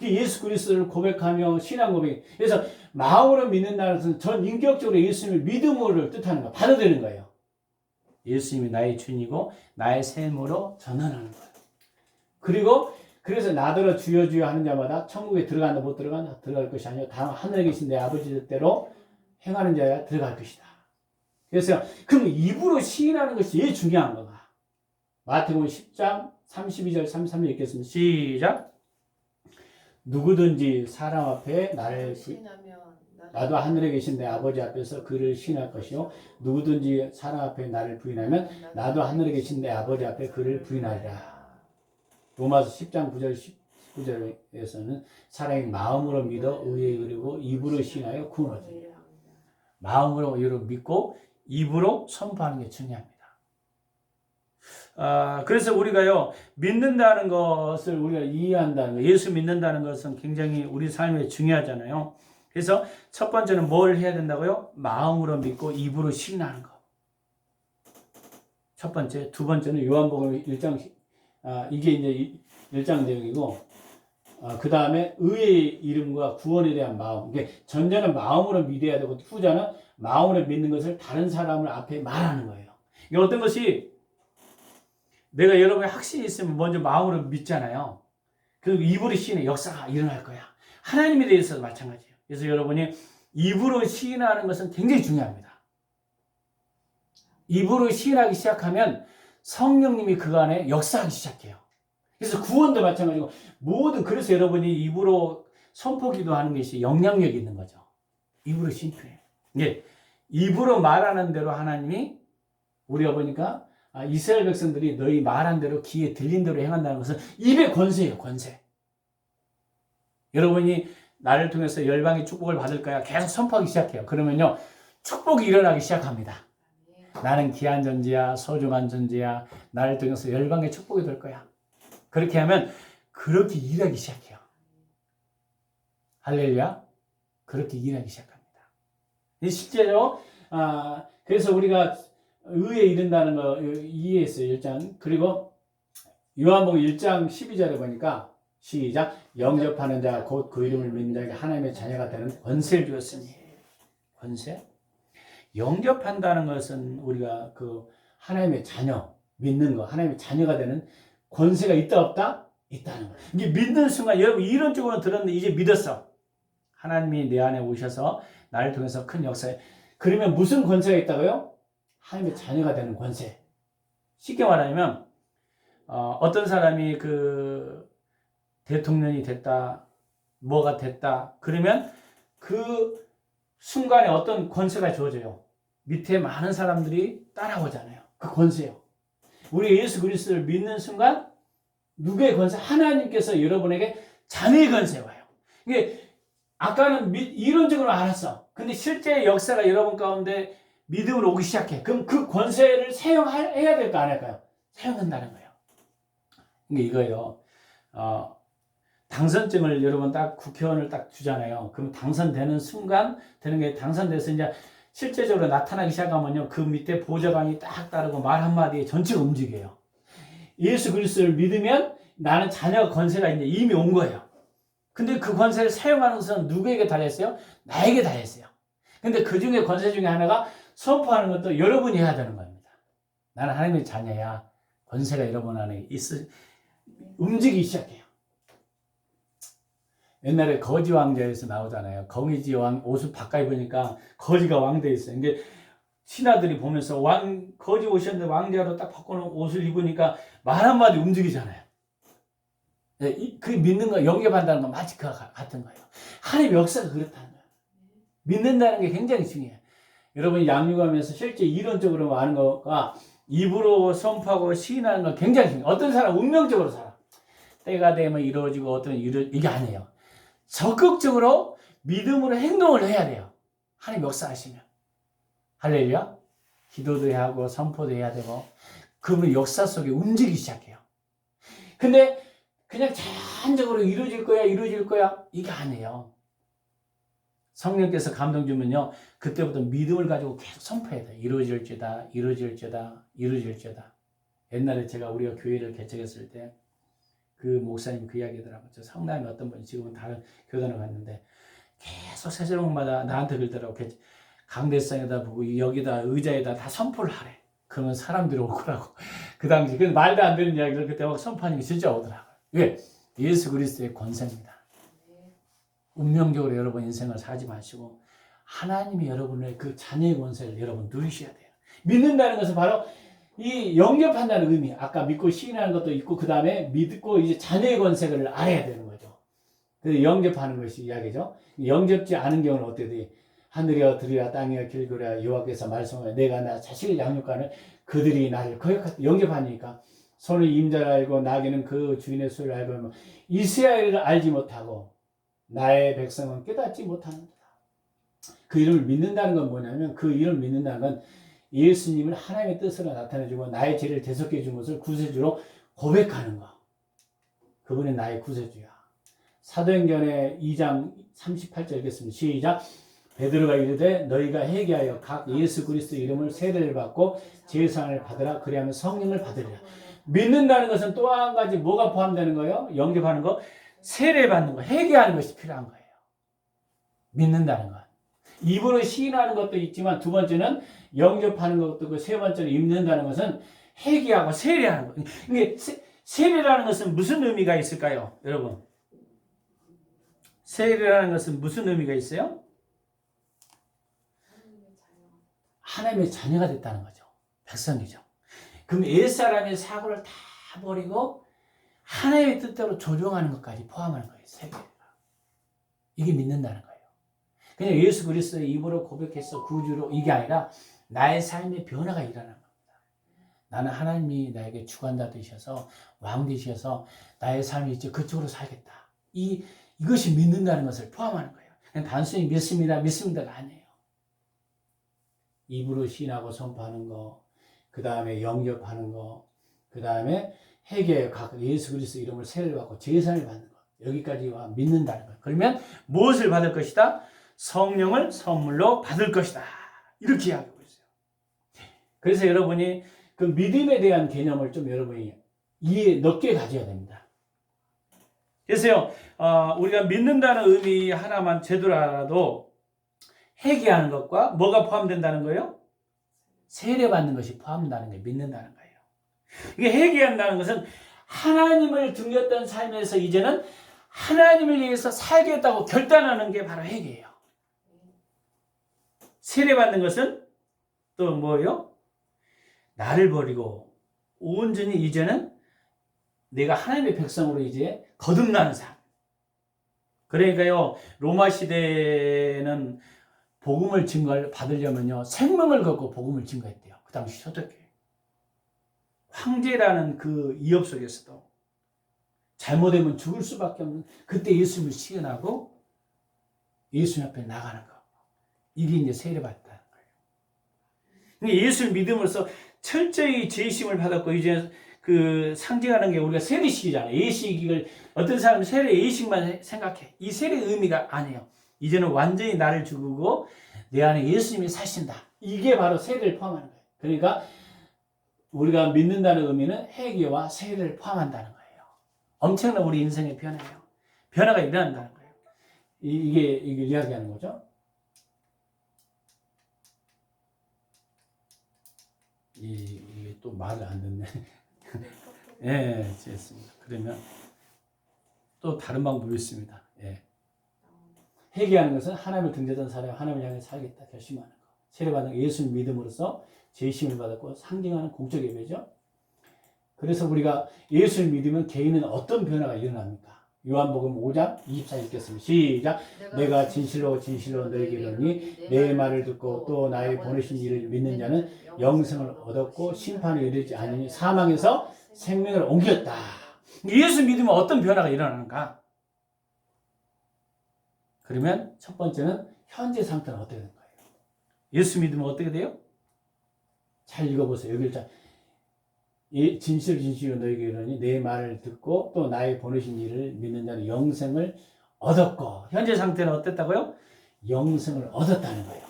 예수 그리스도를 고백하며 신앙 고백. 그래서 마음으로 믿는다는 것은 전 인격적으로 예수님을 믿음으로 뜻하는 거, 받아들이는 거예요. 예수님이 나의 주인이고 나의 셈으로 전환하는 거예요. 그리고 그래서 나더러 주여 주여 하는 자마다 천국에 들어간다 못 들어간다 들어갈 것이 아니요 다만 하늘에 계신 내 아버지 뜻대로 행하는 자야 들어갈 것이다. 그래서 그럼 입으로 시인하는 것이 제일 중요한 거가. 마태복음 10장 32절 33절 읽겠습니다. 시작. 누구든지 사람 앞에 나도 하늘에 계신 내 아버지 앞에서 그를 시인할 것이요 누구든지 사람 앞에 나를 부인하면 나도 하늘에 계신 내 아버지 앞에 그를 부인하리라. 로마서 10장 9절 19절에서는 사람이 마음으로 믿어 의에 이르고 입으로 시인하여 구원을 얻으리라. 마음으로 믿고 입으로 선포하는 게 중요합니다. 그래서 우리가요 믿는다는 것을 우리가 이해한다는 거, 예수 믿는다는 것은 굉장히 우리 삶에 중요하잖아요. 그래서 첫 번째는 뭘 해야 된다고요? 마음으로 믿고 입으로 시인하는 거. 첫 번째, 두 번째는 요한복음 1장 이게 이제 1장 내용이고 그 다음에 의의 이름과 구원에 대한 마음. 이게 전자는 마음으로 믿어야 되고 후자는 마음으로 믿는 것을 다른 사람을 앞에 말하는 거예요. 이게 어떤 것이 내가 여러분의 확신이 있으면 먼저 마음으로 믿잖아요. 그리고 입으로 시인해 역사가 일어날 거야. 하나님에 대해서도 마찬가지예요. 그래서 여러분이 입으로 시인하는 것은 굉장히 중요합니다. 입으로 시인하기 시작하면 성령님이 그 안에 역사하기 시작해요. 그래서 구원도 마찬가지고 그래서 여러분이 입으로 선포기도 하는 것이 영향력이 있는 거죠. 입으로 심표해요. 예, 입으로 말하는 대로 하나님이 우리가 보니까 이스라엘 백성들이 너희 말한 대로 귀에 들린 대로 행한다는 것은 입의 권세예요. 권세. 여러분이 나를 통해서 열방의 축복을 받을 거야. 계속 선포하기 시작해요. 그러면요 축복이 일어나기 시작합니다. 나는 귀한 존재야, 소중한 존재야. 나를 통해서 열방의 축복이 될 거야. 그렇게 하면 그렇게 일하기 시작해요. 할렐루야. 그렇게 일하기 시작합니다. 실제로 그래서 우리가 의에 이른다는 거 이해했어요. 1장. 그리고 요한복음 1장 12절에 보니까 시작. 영접하는 자 곧 그 이름을 믿는 자에게 하나님의 자녀가 되는 권세를 주었으니. 권세? 영접한다는 것은 우리가 그 하나님의 자녀 믿는 거 하나님의 자녀가 되는 권세가 있다 없다? 있다는 거예요. 이게 믿는 순간 여러분 이런 쪽으로 들었는데 이제 믿었어. 하나님이 내 안에 오셔서 나를 통해서 큰 역사에 그러면 무슨 권세가 있다고요? 하나님의 자녀가 되는 권세. 쉽게 말하면 어떤 사람이 그 대통령이 됐다 뭐가 됐다 그러면 그 순간에 어떤 권세가 주어져요. 밑에 많은 사람들이 따라오잖아요. 그 권세요. 우리 예수 그리스도를 믿는 순간 누구의 권세? 하나님께서 여러분에게 자녀의 권세가 와요. 이게 아까는 이론적으로 알았어. 근데 실제 역사가 여러분 가운데 믿음으로 오기 시작해. 그럼 그 권세를 사용해야 될까 안 할까요? 사용한다는 거예요. 이거요. 당선증을 여러분 딱 국회의원을 딱 주잖아요. 그럼 당선되는 순간 되는 게 당선돼서 이제 실제적으로 나타나기 시작하면요. 그 밑에 보좌관이 딱 따르고 말 한마디에 전체가 움직여요. 예수 그리스도를 믿으면 나는 자녀 권세가 이제 이미 온 거예요. 근데 그 권세를 사용하는 것은 누구에게 달렸어요? 나에게 달렸어요. 근데 그 중에 권세 중에 하나가 선포하는 것도 여러분이 해야 되는 겁니다. 나는 하나님의 자녀야. 권세가 여러분 안에 움직이기 시작해요. 옛날에 거지 왕자에서 나오잖아요. 거지 왕 옷을 바꿔 입으니까 거지가 왕돼 있어요. 근데 신하들이 보면서 거지 오셨는데 왕자로 딱 바꿔놓은 옷을 입으니까 말 한마디 움직이잖아요. 그 믿는 거 영접한다는 건 마치 그와 같은 거예요. 하나님의 역사가 그렇다는 거예요. 믿는다는 게 굉장히 중요해요. 여러분이 양육하면서 실제 이론적으로 아는 것과 입으로 선포하고 시인하는 건 굉장히 중요해요. 어떤 사람은 운명적으로 살아. 때가 되면 이루어지고 어떤 이게 아니에요. 적극적으로 믿음으로 행동을 해야 돼요. 하나님 역사하시면. 할렐루야. 기도도 해야 하고 선포도 해야 되고 그분의 역사 속에 움직이기 시작해요. 근데 그냥 자연적으로 이루어질 거야 이게 아니에요. 성령께서 감동 주면요 그때부터 믿음을 가지고 계속 선포해야 돼요. 이루어질지다. 옛날에 제가 우리가 교회를 개척했을 때 그 목사님 그 이야기더라고요. 저 성남에 어떤 분이 지금은 다른 교단을 갔는데 계속 새벽마다 나한테 그러더라고. 강대상에다 보고 여기다 의자에다 다 선포를 하래. 그러면 사람들이 오더라고. 그 당시 그 말도 안 되는 이야기를 그때 막 선포하는 게 진짜 오더라고요. 왜? 예수 그리스도의 권세입니다. 운명적으로 여러분 인생을 살지 마시고 하나님이 여러분의 그 자녀의 권세를 여러분 누리셔야 돼요. 믿는다는 것은 바로 이 영접한다는 의미. 아까 믿고 시인하는 것도 있고 그 다음에 믿고 이제 자녀의 권세를 알아야 되는 거죠. 그래서 영접하는 것이 이야기죠. 영접지 않은 경우는 어떻게 돼? 하늘이여 들이라 땅이여 길거리라 여호와께서 말씀하여 내가 나 자식을 양육하는 그들이 나를 거역하다. 영접하니까 손을 임자를 알고 나귀는 그 주인의 소리를 알고 이스라엘을 알지 못하고 나의 백성은 깨닫지 못하는도다. 그 이름을 믿는다는 건 뭐냐면 그 이름을 믿는다는 건 예수님을 하나님의 뜻으로 나타내주고 나의 죄를 대속해 준 것을 구세주로 고백하는 거. 그분이 나의 구세주야. 사도행전의 2장 38절 읽겠습니다. 시작. 베드로가 이르되 너희가 회개하여 각 예수 그리스도 이름을 세례를 받고 제사를 받으라. 그리하면 성령을 받으리라. 믿는다는 것은 또 한 가지 뭐가 포함되는 거예요? 영접하는 거, 세례 받는 거, 회개하는 것이 필요한 거예요. 믿는다는 것. 입으로 시인하는 것도 있지만 두 번째는 영접하는 것도 있고 세 번째는 입는다는 것은 회개하고 세례하는 것. 이게 세례라는 것은 무슨 의미가 있을까요, 여러분? 세례라는 것은 무슨 의미가 있어요? 하나님의 자녀가 됐다는 거죠. 백성이죠. 그럼 옛사람의 사고를 다 버리고 하나님의 뜻대로 조종하는 것까지 포함하는 거예요. 세계가. 이게 믿는다는 거예요. 그냥 예수 그리스도의 입으로 고백해서 구주로 이게 아니라 나의 삶의 변화가 일어나는 겁니다. 나는 하나님이 나에게 주관자 되셔서 왕 되셔서 나의 삶이 이제 그쪽으로 살겠다. 이것이 믿는다는 것을 포함하는 거예요. 그냥 단순히 믿습니다가 아니에요. 입으로 시인하고 선포하는 거, 그 다음에 영접하는 거, 그 다음에 회개, 각 예수 그리스도 이름을 세례를 받고 제사를 받는 거. 여기까지 와 믿는다는 거예요. 그러면 무엇을 받을 것이다? 성령을 선물로 받을 것이다. 이렇게 이야기하고 있어요. 그래서 여러분이 그 믿음에 대한 개념을 좀 여러분이 넓게 가져야 됩니다. 그래서요, 우리가 믿는다는 의미 하나만 제대로 알아도 회개하는 것과 뭐가 포함된다는 거예요? 세례받는 것이 포함된다는 거예요. 믿는다는 거예요. 이게 회개한다는 것은 하나님을 등졌던 삶에서 이제는 하나님을 위해서 살겠다고 결단하는 게 바로 회개예요. 세례받는 것은 또 뭐예요? 나를 버리고 온전히 이제는 내가 하나님의 백성으로 이제 거듭나는 삶. 그러니까요, 로마 시대는 복음을 받으려면요, 생명을 걸고 복음을 증거했대요. 그 당시 초대교회. 황제라는 그 위협 속에서도 잘못되면 죽을 수밖에 없는 그때 예수님을 시인하고 예수님 앞에 나가는 거. 이게 이제 세례받다는 거예요. 예수를 믿음으로써 철저히 죄심을 받았고 이제 그 상징하는 게 우리가 세례식이잖아요. 예식을 어떤 사람은 세례 예식만 생각해. 이 세례 의미가 아니에요. 이제는 완전히 나를 죽이고 내 안에 예수님이 사신다. 이게 바로 세례를 포함하는 거예요. 그러니까 우리가 믿는다는 의미는 회개와 세례를 포함한다는 거예요. 엄청난 우리 인생의 변화예요. 변화가 일어난다는 거예요. 이게 이야기하는 거죠. 이게 또 말을 안 듣네. 예, 됐습니다. 그러면 또 다른 방법이 있습니다. 예. 회개하는 것은 하나님을 등재하던 사람이 하나님을 향해 살겠다 결심하는 거. 세례받은 예수를 믿음으로써 죄심을 받았고 상징하는 공적 예배죠. 그래서 우리가 예수를 믿으면 개인은 어떤 변화가 일어납니까? 요한복음 5장 24절 읽겠습니다. 시작. 내가 진실로 진실로 너희에게 이르노니 내 말을 듣고 또 나의 보내신 이를 믿는 자는 영생을 얻었고 심판에 이르지 않으니 사망에서 생명을 옮겼다. 예수 믿으면 어떤 변화가 일어나는가? 그러면 첫 번째는 현재 상태는 어떻게 되는 거예요? 예수 믿으면 어떻게 돼요? 잘 읽어보세요. 여기 일단 진실로 너희에게 이르노니 내 말을 듣고 또 나의 보내신 이를 믿는 자는 영생을 얻었고 현재 상태는 어땠다고요? 영생을 얻었다는 거예요.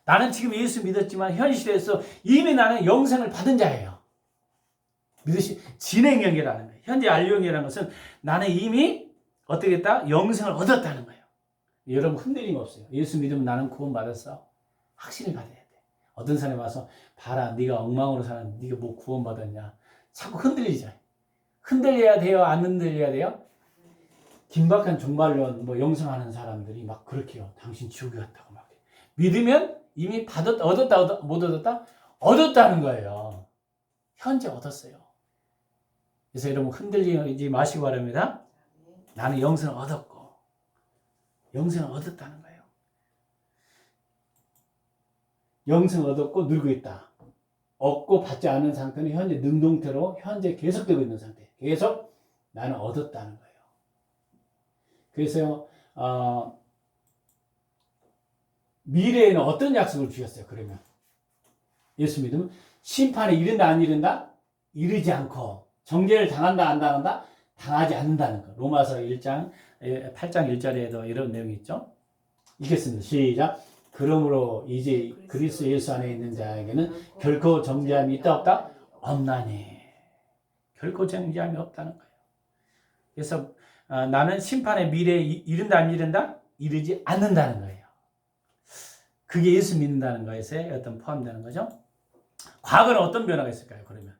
나는 지금 예수 믿었지만 현실에서 이미 나는 영생을 받은 자예요. 믿으시 진행형이라는 거예요. 현재 알령이라는 것은 나는 이미 어떻게 했다? 영생을 얻었다는 거예요. 여러분 흔들림 없어요. 예수 믿으면 나는 구원받았어. 확신을 가져야 돼. 어떤 사람이 와서 봐라 네가 엉망으로 사는 네가 뭐 구원받았냐. 자꾸 흔들리잖아요. 흔들려야 돼요? 안 흔들려야 돼요? 긴박한 종말론 뭐 영성하는 사람들이 막 그렇게 해요. 당신 지옥에 갔다고 막 해요. 믿으면 이미 얻었다 못 얻었다? 얻었다는 거예요. 현재 얻었어요. 그래서 여러분 흔들리지 마시기 바랍니다. 나는 영생을 얻었고 영생을 얻었다는 거예요. 영생을 얻었고 누리고 있다. 얻고 받지 않은 상태는 현재 능동태로 현재 계속되고 있는 상태. 계속 나는 얻었다는 거예요. 그래서 미래에는 어떤 약속을 주셨어요? 그러면 예수 믿으면 심판에 이른다 안 이른다? 이르지 않고 정죄를 당한다 안 당한다? 당하지 않는다는 거. 로마서 8장 1절에도 이런 내용이 있죠. 읽겠습니다. 시작. 그러므로 이제 그리스도 예수 안에 있는 자에게는 결코 정죄함이 있다 없다? 없나니. 결코 정죄함이 없다는 거예요. 그래서 나는 심판의 미래에 이른다 안 이른다? 이르지 않는다는 거예요. 그게 예수 믿는다는 것에 어떤 포함되는 거죠. 과거는 어떤 변화가 있을까요? 그러면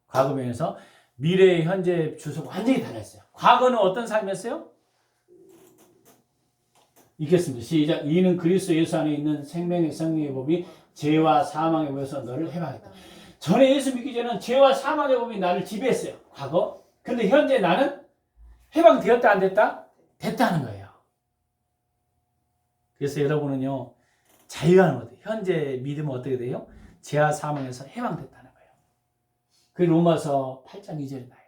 과거 면에서 미래, 현재 주소가 완전히 달라졌어요. 과거는 어떤 삶이었어요? 읽겠습니다. 시작. 이는 그리스도 예수 안에 있는 생명의 성령의 법이 죄와 사망의 법에서 너를 해방했다. 전에 예수 믿기 전에는 죄와 사망의 법이 나를 지배했어요. 과거. 근데 현재 나는 해방되었다 안 됐다? 됐다는 거예요. 그래서 여러분은요. 자유하는 거예요. 현재 믿으면 어떻게 돼요? 죄와 사망에서 해방됐다는 거예요. 그 로마서 8장 2절에 나요.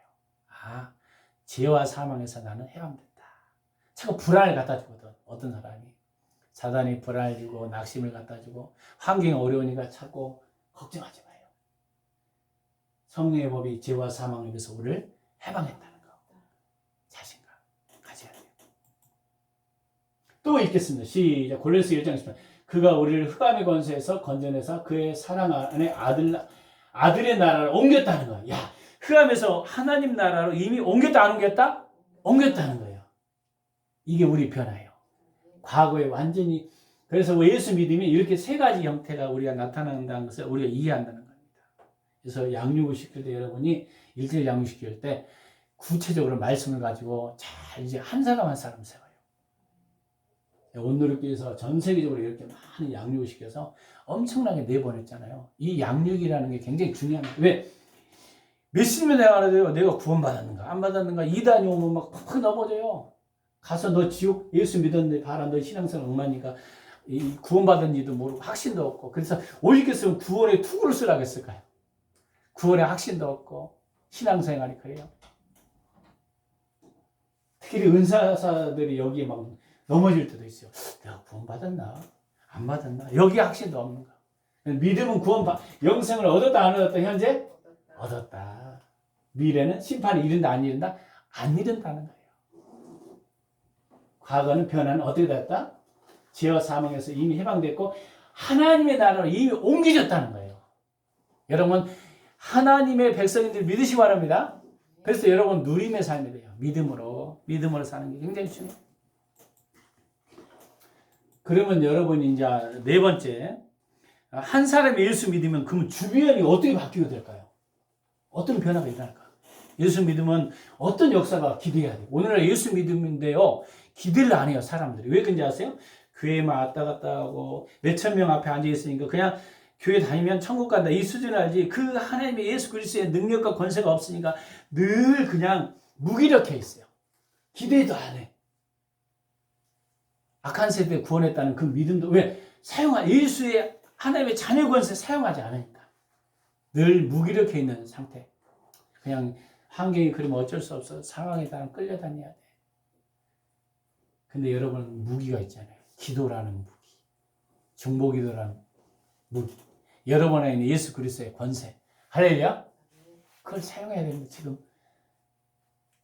죄와 사망에서 나는 해방됐다. 자꾸 불안을 갖다 주거든. 어떤 사람이. 사단이 불안을 주고 낙심을 갖다 주고 환경이 어려우니까 자꾸 걱정하지 마요. 성령의 법이 죄와 사망을 위해서 우리를 해방했다는 거. 자신감 가져야 돼요. 또 읽겠습니다. 시작. 골로새 1장 10절. 그가 우리를 흑암의 권세에서 건져내서 그의 사랑 안에 아들의 나라를 옮겼다는 거야. 야, 흑암에서 하나님 나라로 이미 옮겼다 안 옮겼다? 옮겼다는 거예요. 이게 우리 변화예요. 과거에 완전히. 그래서 예수 믿음이 이렇게 세 가지 형태가 우리가 나타난다는 것을 우리가 이해한다는 겁니다. 그래서 양육을 시킬 때 여러분이 일대일 양육 시킬 때 구체적으로 말씀을 가지고 잘 이제 한 사람 한 사람 세워요. 온누리교회에서 전 세계적으로 이렇게 많은 양육을 시켜서 엄청나게 내보냈잖아요. 이 양육이라는 게 굉장히 중요합니다. 왜? 몇십 년 내가 구원받았는가 안 받았는가 이단이 오면 막 팍팍 넘어져요. 가서 너 지옥 예수 믿었는데 봐라 너 신앙생활 엉망이니까 구원받은지도 모르고 확신도 없고. 그래서 오직했으면 구원의 투구를 쓰라고 했을까요? 구원의 확신도 없고 신앙생활이 그래요. 특히 은사사들이 여기에 막 넘어질 때도 있어요. 내가 구원받았나? 안 받았나? 여기에 확신도 없는가? 믿음은 영생을 얻었다 안 얻었다? 현재? 얻었다. 미래는 심판이 이른다 안 이른다? 안 이른다는 거예요. 과거는 변화는 어떻게 됐다? 죄와 사망에서 이미 해방됐고 하나님의 나라로 이미 옮겨졌다는 거예요. 여러분 하나님의 백성인들 믿으시기 바랍니다. 그래서 여러분 누림의 삶이 돼요. 믿음으로 사는 게 굉장히 중요해요. 그러면 여러분이 이제 네 번째, 한 사람이 예수 믿으면 그러면 주변이 어떻게 바뀌게 될까요? 어떤 변화가 일어날까? 예수 믿으면 어떤 역사가 기대해야 돼요? 오늘날 예수 믿음인데요, 기대를 안 해요, 사람들이. 왜 그런지 아세요? 교회만 왔다 갔다 하고 몇천 명 앞에 앉아 있으니까 그냥 교회 다니면 천국 간다 이 수준을 알지, 그 하나님의 예수 그리스도의 능력과 권세가 없으니까 늘 그냥 무기력해 있어요. 기대도 안 해. 악한 세대에 구원했다는 그 믿음도 왜 예수의 하나님의 자녀 권세 사용하지 않으니까 늘 무기력해 있는 상태. 그냥 환경이 그러면 어쩔 수 없어 상황에 따라 끌려다녀야 돼. 근데 여러분 무기가 있잖아요. 기도라는 무기, 중보기도라는 무기, 여러분 안에 있는 예수 그리스도의 권세, 할렐루야. 그걸 사용해야 됩니다. 지금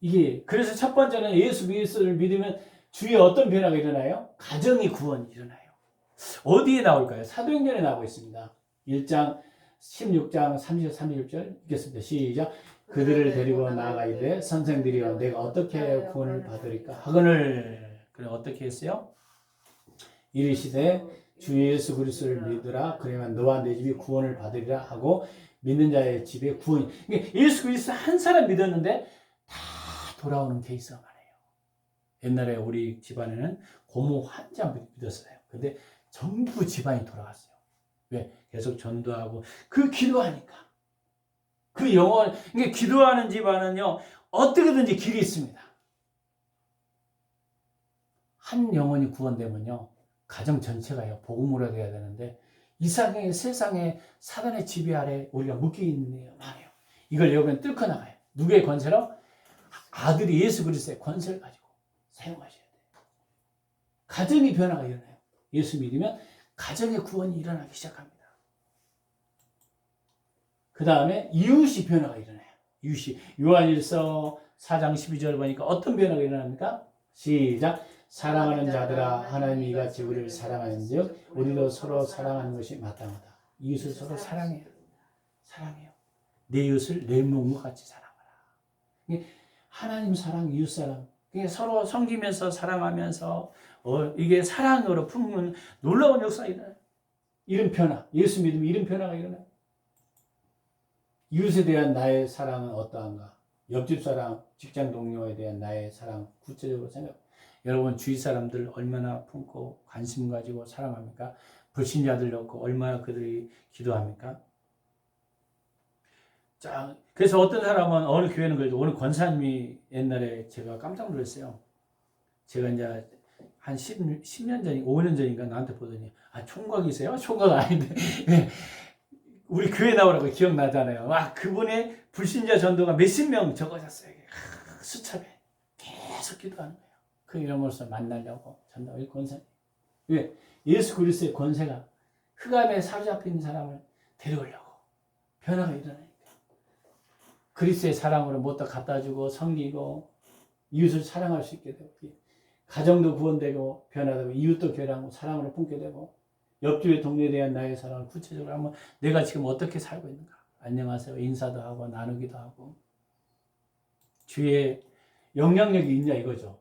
이게 그래서 첫 번째는 예수 그리스도를 믿으면 주위에 어떤 변화가 일어나요? 가정의 구원이 일어나요. 어디에 나올까요? 사도행전에 나오고 있습니다. 1장 16장 30, 31절 읽겠습니다. 시작. 그들을 데리고 나아가이되 선생들이여 내가 어떻게 구원을 받으리까 하거늘. 그래 어떻게 했어요? 이르시되 주 예수 그리스도를 믿으라 그러면 너와 내 집이 구원을 받으리라 하고 믿는 자의 집에 구원이. 예수 그리스도 한 사람 믿었는데 다 돌아오는 케이스가 많아요. 옛날에 우리 집안에는 고모 환자 믿었어요. 근데 전부 집안이 돌아갔어요. 왜? 계속 전도하고 그 기도하니까. 그 영혼, 그러니까 기도하는 집안은요 어떻게든지 길이 있습니다. 한 영혼이 구원되면요 가정 전체가요 복음으로 돼야 되는데 이상의 세상에 사단의 지배 아래 우리가 묶여 있는 게 많아요. 이걸 여러분 뚫고 나가요. 누구의 권세로? 아들이 예수 그리스도의 권세를 가지고 사용하셔야 돼요. 가정의 변화가 일어나요. 예수 믿으면 가정의 구원이 일어나기 시작합니다. 그 다음에 이웃이 변화가 일어나요. 이웃이. 요한일서 4장 12절 보니까 어떤 변화가 일어납니까? 시작. 사랑하는 자들아 하나님이 이같이 우리를 사랑하는즉 우리도 서로 사랑하는 것이 마땅하다. 이웃을 서로 사랑해요. 사랑해요. 내 이웃을 내 몸과 같이 사랑하라. 하나님 사랑, 이웃 사랑. 서로 섬기면서 사랑하면서 이게 사랑으로 품는 놀라운 역사가 일어나요. 이런 변화. 예수 믿으면 이런 변화가 일어나요. 이웃에 대한 나의 사랑은 어떠한가? 옆집 사람, 직장 동료에 대한 나의 사랑 구체적으로 생각. 여러분 주위 사람들 얼마나 품고 관심 가지고 사랑합니까? 불신자들 놓고 얼마나 그들이 기도합니까? 자, 그래서 어떤 사람은 어느 교회는 그래도 어느 권사님이 옛날에 제가 깜짝 놀랐어요. 제가 이제 한 10년 전인가 5년 전인가 나한테 보더니 총각이세요? 총각 아닌데 우리 교회 나오라고 기억나잖아요. 그분의 불신자 전도가 몇십 명 적어졌어요. 수첩에 계속 기도하는 거예요. 그 이름으로서 만나려고 전도할 권세. 왜? 예수 그리스도의 권세가 흑암에 사로잡혀 있는 사람을 데려오려고 변화가 일어나니까. 그리스도의 사랑으로 뭣도 갖다 주고 섬기고 이웃을 사랑할 수 있게 되고 가정도 구원되고 변화되고 이웃도 교회하고 사랑으로 품게 되고 옆집의 동료에 대한 나의 사랑을 구체적으로 한번 내가 지금 어떻게 살고 있는가. 안녕하세요. 인사도 하고 나누기도 하고 주위에 영향력이 있냐 이거죠.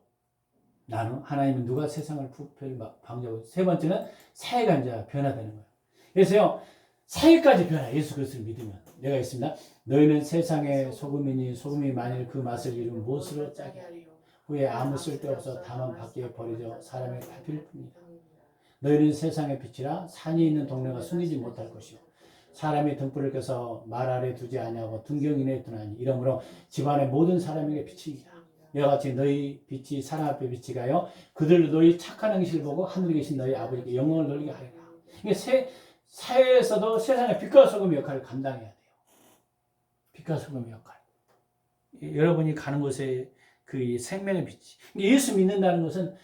나는 하나님은 누가 세상을 부패를 방지하고. 세 번째는 사회가 이제 변화되는 거예요. 그래서요 사회까지 변화. 예수 그리스도를 믿으면 내가 있습니다. 너희는 세상의 소금이니 소금이 만일 그 맛을 잃으면 무엇으로 짜게 하리요. 후에 아무 쓸데없어 다만 밖에 버리져 사람의 탈필 뿐이다. 너희는 세상의 빛이라 산이 있는 동네가 숨기지 못할 것이요 사람이 등불을 켜서 말 아래 두지 아니하고 등경이내 두나니 이러므로 집안의 모든 사람에게 빛이니라. 이와 같이 너희 빛이 사람 앞에 빛이 가요 그들 너희 착한 행실을 보고 하늘에 계신 너희 아버지께 영광을 돌리게 하리라. 이게 사회에서도 세상의 빛과 소금의 역할을 감당해야 돼요. 빛과 소금의 역할. 여러분이 가는 곳에 그 생명의 빛이. 예수 믿는다는 것은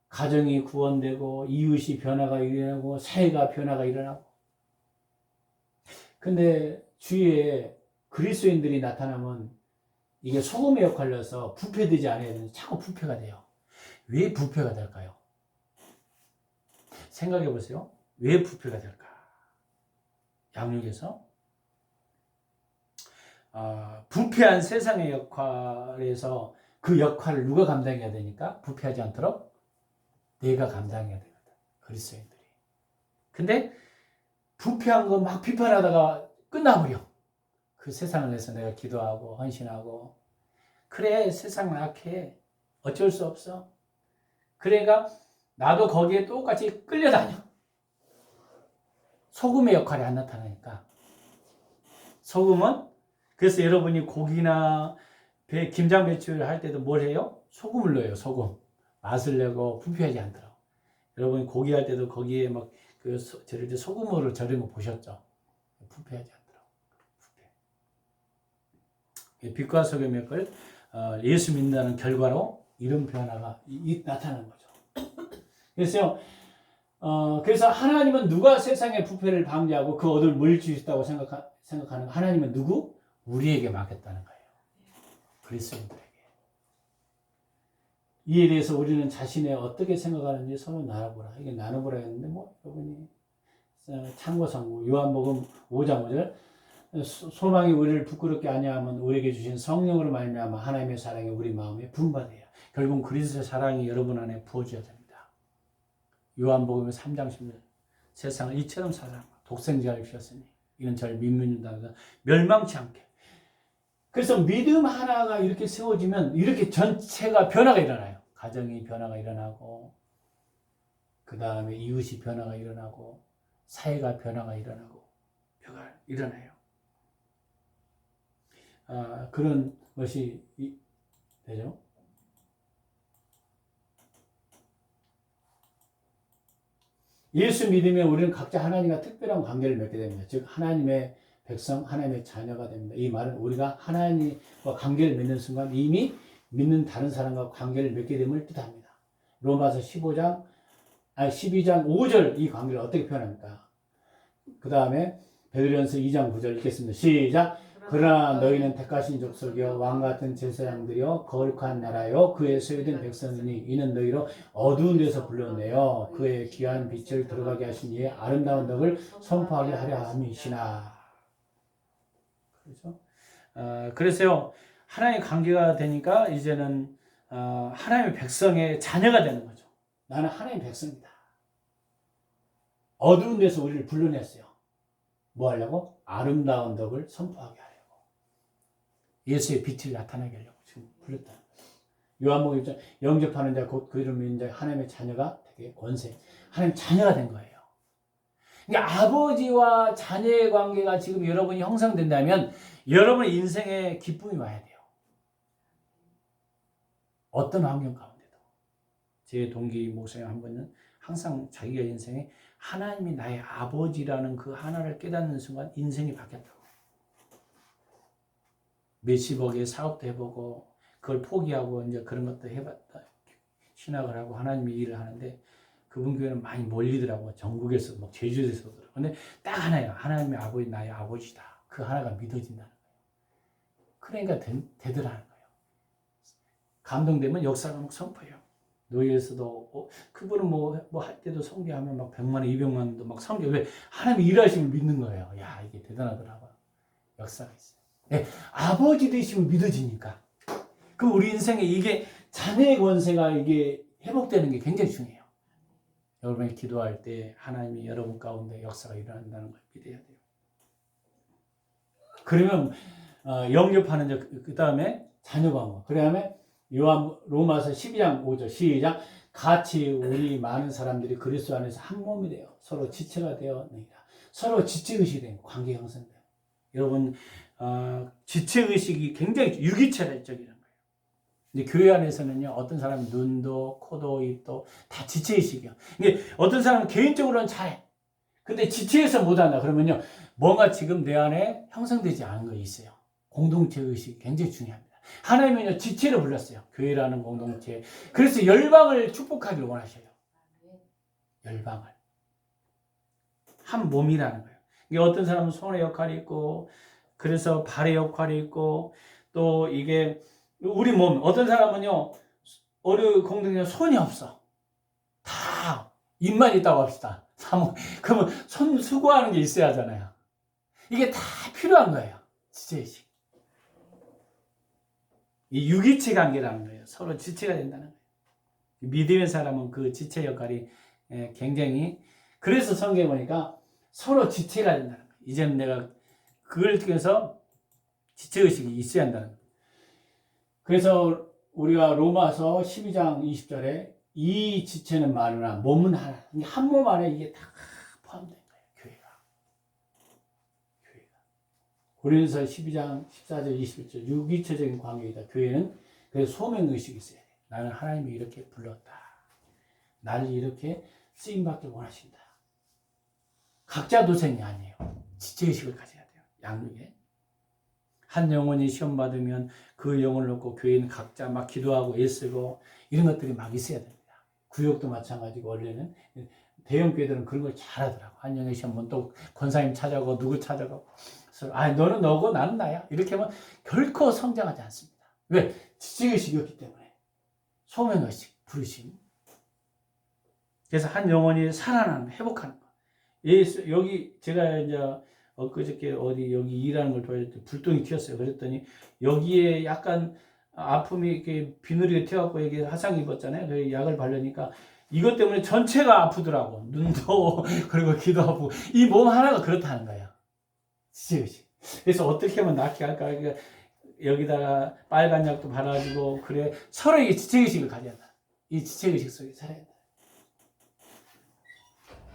가정이 구원되고 이웃이 변화가 일어나고 사회가 변화가 일어나고. 근데 주위에 그리스도인들이 나타나면 이게 소금의 역할을 해서 부패되지 않아야 되는데 자꾸 부패가 돼요. 왜 부패가 될까요? 생각해 보세요. 왜 부패가 될까? 양육에서 부패한 세상의 역할에서 그 역할을 누가 감당해야 되니까 부패하지 않도록 내가 감당해야 되거든. 그리스도인들이. 근데 부패한 거 막 비판하다가 끝나버려. 그 세상을 위해서 내가 기도하고 헌신하고 그래 세상은 악해. 어쩔 수 없어. 그래가 나도 거기에 똑같이 끌려다녀. 소금의 역할이 안 나타나니까. 소금은 그래서 여러분이 고기나 김장 배추를 할 때도 뭘 해요? 소금을 넣어요. 소금. 맛을 내고 부패하지 않도록. 여러분이 고기 할 때도 거기에 막 절일 때 소금으로 절인 거 보셨죠? 부패하지 않도록. 부패. 빛과 소금의 역을 예수 믿는다는 결과로 이런 변화가 나타나는 거죠. 그래서 하나님은 누가 세상의 부패를 방지하고 그 얻을 물질 수 있다고 생각하는 하나님은 누구? 우리에게 맡겼다는 거예요. 그리스도인들에게. 이에 대해서 우리는 자신의 어떻게 생각하는지 서로 나눠보라. 이게 나눠보라 했는데 여러분이 참고성 요한복음 5장 5절 소망이 우리를 부끄럽게 아니하면 우리에게 주신 성령으로 말미암아 하나님의 사랑이 우리 마음에 분바돼요. 결국 그리스도의 사랑이 여러분 안에 부어져야 됩니다. 요한복음 3장 10절 세상을 이처럼 사랑 독생자를 주셨으니 이는 저를 믿는다가 멸망치 않게. 그래서 믿음 하나가 이렇게 세워지면 이렇게 전체가 변화가 일어나요. 가정이 변화가 일어나고 그 다음에 이웃이 변화가 일어나고 사회가 변화가 일어나고 변화가 일어나요. 그런 것이 되죠. 예수 믿으면 우리는 각자 하나님과 특별한 관계를 맺게 됩니다. 즉 하나님의 백성, 하나님의 자녀가 됩니다. 이 말은 우리가 하나님과 관계를 맺는 순간 이미 믿는 다른 사람과 관계를 맺게 됨을 뜻합니다. 로마서 12장 5절 이 관계를 어떻게 표현합니까? 그 다음에 베드로전서 2장 9절 읽겠습니다. 시작! 그러나 너희는 택하신 족속이요 왕같은 제사장들이요 거룩한 나라요 그의 소유된 백성이니 이는 너희로 어두운 데서 불렀네요. 그의 귀한 빛을 들어가게 하신 이의 아름다운 덕을 선포하게 하려 함이시나. 그렇죠? 그래서요 하나님의 관계가 되니까 이제는 하나님의 백성의 자녀가 되는 거죠. 나는 하나님의 백성이다. 어두운 데서 우리를 불러냈어요. 뭐 하려고? 아름다운 덕을 선포하게 하려고. 예수의 빛을 나타나게 하려고 지금 불렀다. 요한복음 1장 영접하는 자 곧 그 이름을 믿는 자 하나님의 자녀가 되게 권세. 하나님 자녀가 된 거예요. 그러니까 아버지와 자녀의 관계가 지금 여러분이 형성된다면 여러분의 인생에 기쁨이 와야 돼요. 어떤 환경 가운데도. 제 동기 목사님 한 분은 항상 자기가 인생에 하나님이 나의 아버지라는 그 하나를 깨닫는 순간 인생이 바뀌었다고. 몇십억의 사업도 해보고 그걸 포기하고 이제 그런 것도 해봤다. 신학을 하고 하나님의 일을 하는데 그분 교회는 많이 몰리더라고요. 전국에서 막 제주도에서 오더라고요. 근데 딱 하나예요. 하나님의 아버지 나의 아버지다. 그 하나가 믿어진다는 거예요. 그러니까 되더라는 거예요. 감동되면 역사가 막 선포해요. 노예에서도 그분은 뭐 할 때도 성교하면 막 100만 원, 200만 원도 막 성교. 왜? 하나님이 일하심을 믿는 거예요. 야 이게 대단하더라고요. 역사가 있어요. 네, 아버지 되심을 믿어지니까. 그럼 우리 인생에 이게 자녀의 권세가 이게 회복되는 게 굉장히 중요해요. 여러분이 기도할 때 하나님이 여러분 가운데 역사가 일어난다는 걸 믿어야 돼요. 그러면 영접하는 자 그 다음에 자녀 방어. 그 다음에 로마서 12장 5절 시작. 같이 우리 많은 사람들이 그리스도 안에서 한 몸이 돼요. 서로 지체가 되었느니라. 서로 지체의식이 돼요. 관계 형성돼요. 여러분 지체의식이 굉장히 유기체적이라는 거예요. 근데 교회 안에서는요 어떤 사람은 눈도 코도 입도 다 지체의식이에요. 근데 어떤 사람은 개인적으로는 잘해. 근데 지체해서 못한다. 그러면요 뭔가 지금 내 안에 형성되지 않은 거 있어요. 공동체의식이 굉장히 중요합니다. 하나님은요 지체를 불렀어요. 교회라는 공동체. 그래서 열방을 축복하기를 원하셔요. 열방을. 한 몸이라는 거예요. 이게 어떤 사람은 손의 역할이 있고 그래서 발의 역할이 있고 또 이게 우리 몸 어떤 사람은요 어느 공동체 손이 없어. 다 입만 있다고 합시다. 그러면 손 수고하는 게 있어야 하잖아요. 이게 다 필요한 거예요. 지체의식. 이 유기체 관계라는 거예요. 서로 지체가 된다는 거예요. 믿음의 사람은 그 지체 역할이 굉장히 그래서 성경에 보니까 서로 지체가 된다는 거예요. 이제는 내가 그걸 통해서 지체의식이 있어야 한다는 거예요. 그래서 우리가 로마서 12장 20절에 이 지체는 많으나 몸은 하나. 한 몸 안에 이게 다 포함된 거예요. 교회가. 고린도서 12장 14절 21절 유기체적인 관계이다. 교회는 그래서 소명의식이 있어야 돼. 나는 하나님이 이렇게 불렀다. 나를 이렇게 쓰임받길 원하신다. 각자 도생이 아니에요. 지체의식을 가져야 돼요. 양육에. 한 영혼이 시험 받으면 그 영혼을 놓고 교회는 각자 막 기도하고 애쓰고 이런 것들이 막 있어야 됩니다. 구역도 마찬가지고 원래는 대형 교회들은 그런 걸 잘하더라고. 한 영혼이 시험 보면 또 권사님 찾아가고 누구 찾아가고 너는 너고 나는 나야. 이렇게 하면 결코 성장하지 않습니다. 왜? 지체의식이 없기 때문에. 소명의식, 부르심. 그래서 한 영혼이 살아나는 회복하는 거. 여기 제가 이제 엊그저께 어디 여기 일하는 걸 도와줬더니 불똥이 튀었어요. 그랬더니 여기에 약간 아픔이 이렇게 비늘이 튀어갖고 여기 화상 입었잖아요. 그 약을 바르니까 이것 때문에 전체가 아프더라고. 눈도 그리고 귀도 아프고 이 몸 하나가 그렇다는 거예요. 지체의식. 그래서 어떻게 하면 낫게 할까? 그러니까 여기다가 빨간 약도 발라주고 그래 서로 이게 지체의식을 가져야 한다. 이 지체의식 속에 살아야 한다.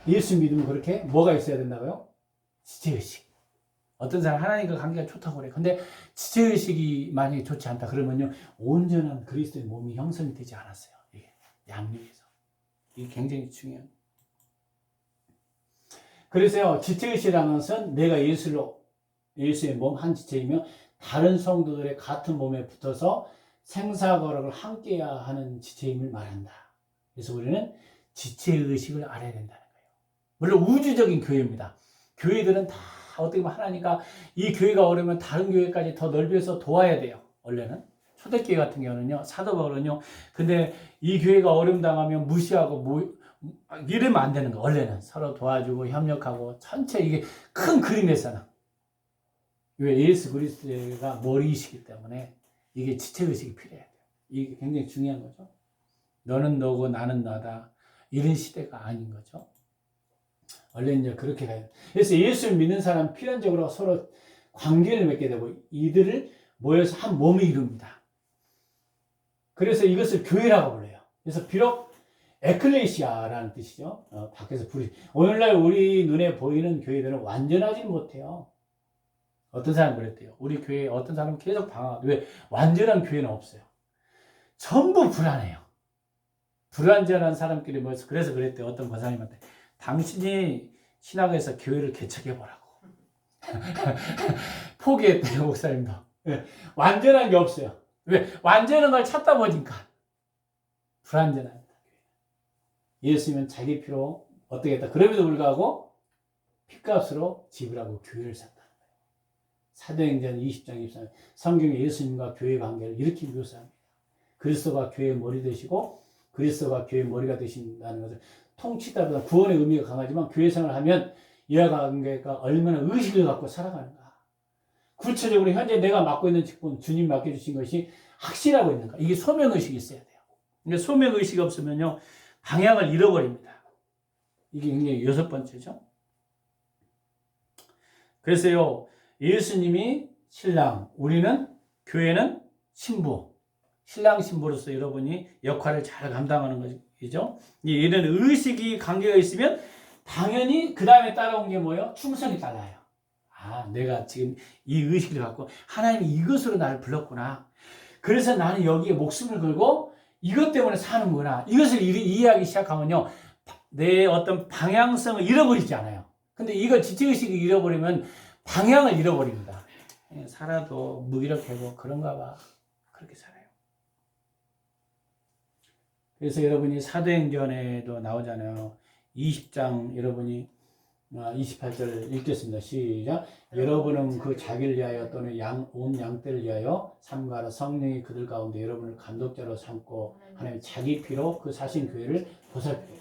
예수 믿으면 그렇게 뭐가 있어야 된다고요? 지체의식. 어떤 사람 하나님과 관계가 좋다고 그래. 근데 지체의식이 만약에 좋지 않다 그러면요 온전한 그리스도의 몸이 형성이 되지 않았어요. 이게 양육에서. 이게 굉장히 중요한. 그래서요 지체의식이라는 것은 내가 예수의 몸 한 지체이며 다른 성도들의 같은 몸에 붙어서 생사거락을 함께해야 하는 지체임을 말한다. 그래서 우리는 지체의식을 알아야 된다는 거예요. 물론 우주적인 교회입니다. 교회들은 다 어떻게 보면 하나니까 이 교회가 어려우면 다른 교회까지 더 넓혀서 도와야 돼요. 원래는 초대교회 같은 경우는요 사도 바울은요 근데 이 교회가 어려움 당하면 무시하고 이러면 안 되는 거. 원래는 서로 도와주고 협력하고 전체 이게 큰 그림에서는 왜 예수 그리스도가 머리이시기 때문에 이게 지체의식이 필요해야 돼요. 이게 굉장히 중요한 거죠. 너는 너고 나는 나다 이런 시대가 아닌 거죠. 원래 이제 그렇게 가요. 그래서 예수를 믿는 사람 필연적으로 서로 관계를 맺게 되고 이들을 모여서 한 몸을 이룹니다. 그래서 이것을 교회라고 불러요. 그래서 비록 에클레시아라는 뜻이죠. 밖에서 오늘날 우리 눈에 보이는 교회들은 완전하지 못해요. 어떤 사람은 그랬대요. 우리 교회 어떤 사람은 계속 방황. 왜? 완전한 교회는 없어요. 전부 불안해요. 불완전한 사람끼리 모여서 그래서 그랬대요. 어떤 권사님한테 당신이 신학에서 교회를 개척해보라고. 포기했대요, 목사님도. 네. 완전한 게 없어요. 왜? 완전한 걸 찾다 보니까. 불완전합니다. 예수님은 자기 피로 어떻게 했다. 그럼에도 불구하고 핏값으로 지불하고 교회를 샀다는 거예요. 사도행전 20장 23절 성경에 예수님과 교회 관계를 이렇게 묘사합니다. 그리스도가 교회의 머리 되시고 그리스도가 교회의 머리가 되신다는 것을 통치다보다 구원의 의미가 강하지만 교회 생활을 하면 이와 관계가 얼마나 의식을 갖고 살아가는가. 구체적으로 현재 내가 맡고 있는 직분, 주님 맡겨주신 것이 확실하고 있는가. 이게 소명의식이 있어야 돼요. 근데 소명의식이 없으면요, 방향을 잃어버립니다. 이게 굉장히 여섯 번째죠. 그래서요, 예수님이 신랑, 우리는 교회는 신부. 신랑 신부로서 여러분이 역할을 잘 감당하는 것이죠. 이런 의식이 관계가 있으면 당연히 그 다음에 따라온 게 뭐예요? 충성이 따라요. 내가 지금 이 의식을 갖고 하나님이 이것으로 나를 불렀구나. 그래서 나는 여기에 목숨을 걸고 이것 때문에 사는구나. 이것을 이해하기 시작하면요. 내 어떤 방향성을 잃어버리지 않아요. 근데 이거 지체의식을 잃어버리면 방향을 잃어버립니다. 살아도 무기력하고 그런가 봐. 그렇게 살아요. 그래서 여러분이 사도행전에도 나오잖아요. 20장 여러분이 28절 읽겠습니다. 시작. 여러분은 그 자기를 위하여 또는 온 양떼를 위하여 삼가라. 성령이 그들 가운데 여러분을 감독자로 삼고 하나님 자기 피로 그 사신 교회를 보살피고,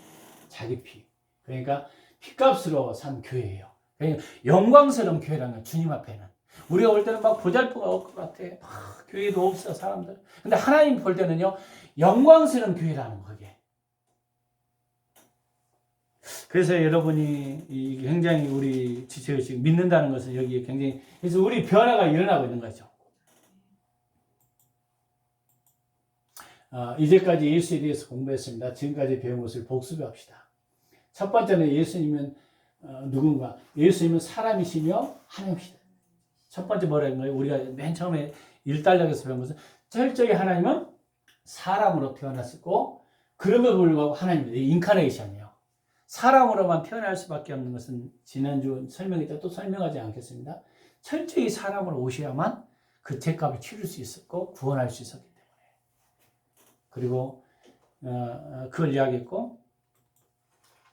자기 피. 그러니까 피값으로 산 교회예요. 그러니까 영광스러운 교회라는 거예요. 주님 앞에는. 우리가 올 때는 막 보잘것가 없을 것 같아. 막 교회도 없어 사람들. 근데 하나님 볼 때는요, 영광스러운 교회라는 거예요. 그래서 여러분이 굉장히 우리 지체의식 믿는다는 것은 여기에 굉장히, 그래서 우리 변화가 일어나고 있는 거죠. 이제까지 예수에 대해서 공부했습니다. 지금까지 배운 것을 복습합시다. 첫 번째는 예수님은 누군가? 예수님은 사람이시며 하나님이시다. 첫 번째 뭐라는 거예요? 우리가 맨 처음에 1단락에서 배운 것은 철저히 하나님은 사람으로 태어났었고, 그럼에도 불구하고 하나님입니다. 인카네이션이에요. 사람으로만 태어날 수밖에 없는 것은 지난주 설명했다 또 설명하지 않겠습니다. 철저히 사람으로 오셔야만 그 죄값을 치를 수 있었고 구원할 수 있었기 때문에. 그리고 그걸 이야기했고,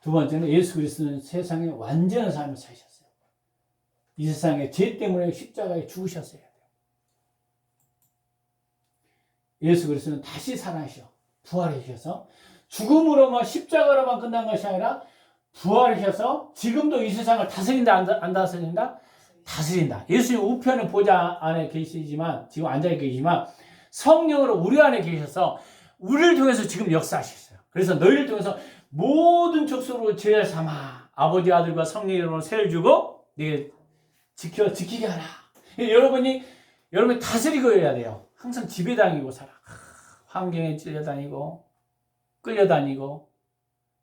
두 번째는 예수 그리스도는 세상에 완전한 삶을 사셨어요. 이 세상에 죄 때문에 십자가에 죽으셨어야 돼요. 예수 그리스도는 다시 살아나셔 부활하셔서 죽음으로만 십자가로만 끝난 것이 아니라 부활하셔서 지금도 이 세상을 다스린다 안 다스린다? 다스린다. 예수님 우편의 보좌 안에 계시지만, 지금 앉아 계시지만 성령으로 우리 안에 계셔서 우리를 통해서 지금 역사하셨어요. 그래서 너희를 통해서 모든 족속으로 죄를 삼아 아버지 아들과 성령의 이름으로 세를 주고 네게 지키게 하라. 여러분이 다스리고 해야 돼요. 항상 지배당이고 살아. 환경에 찔려다니고 끌려다니고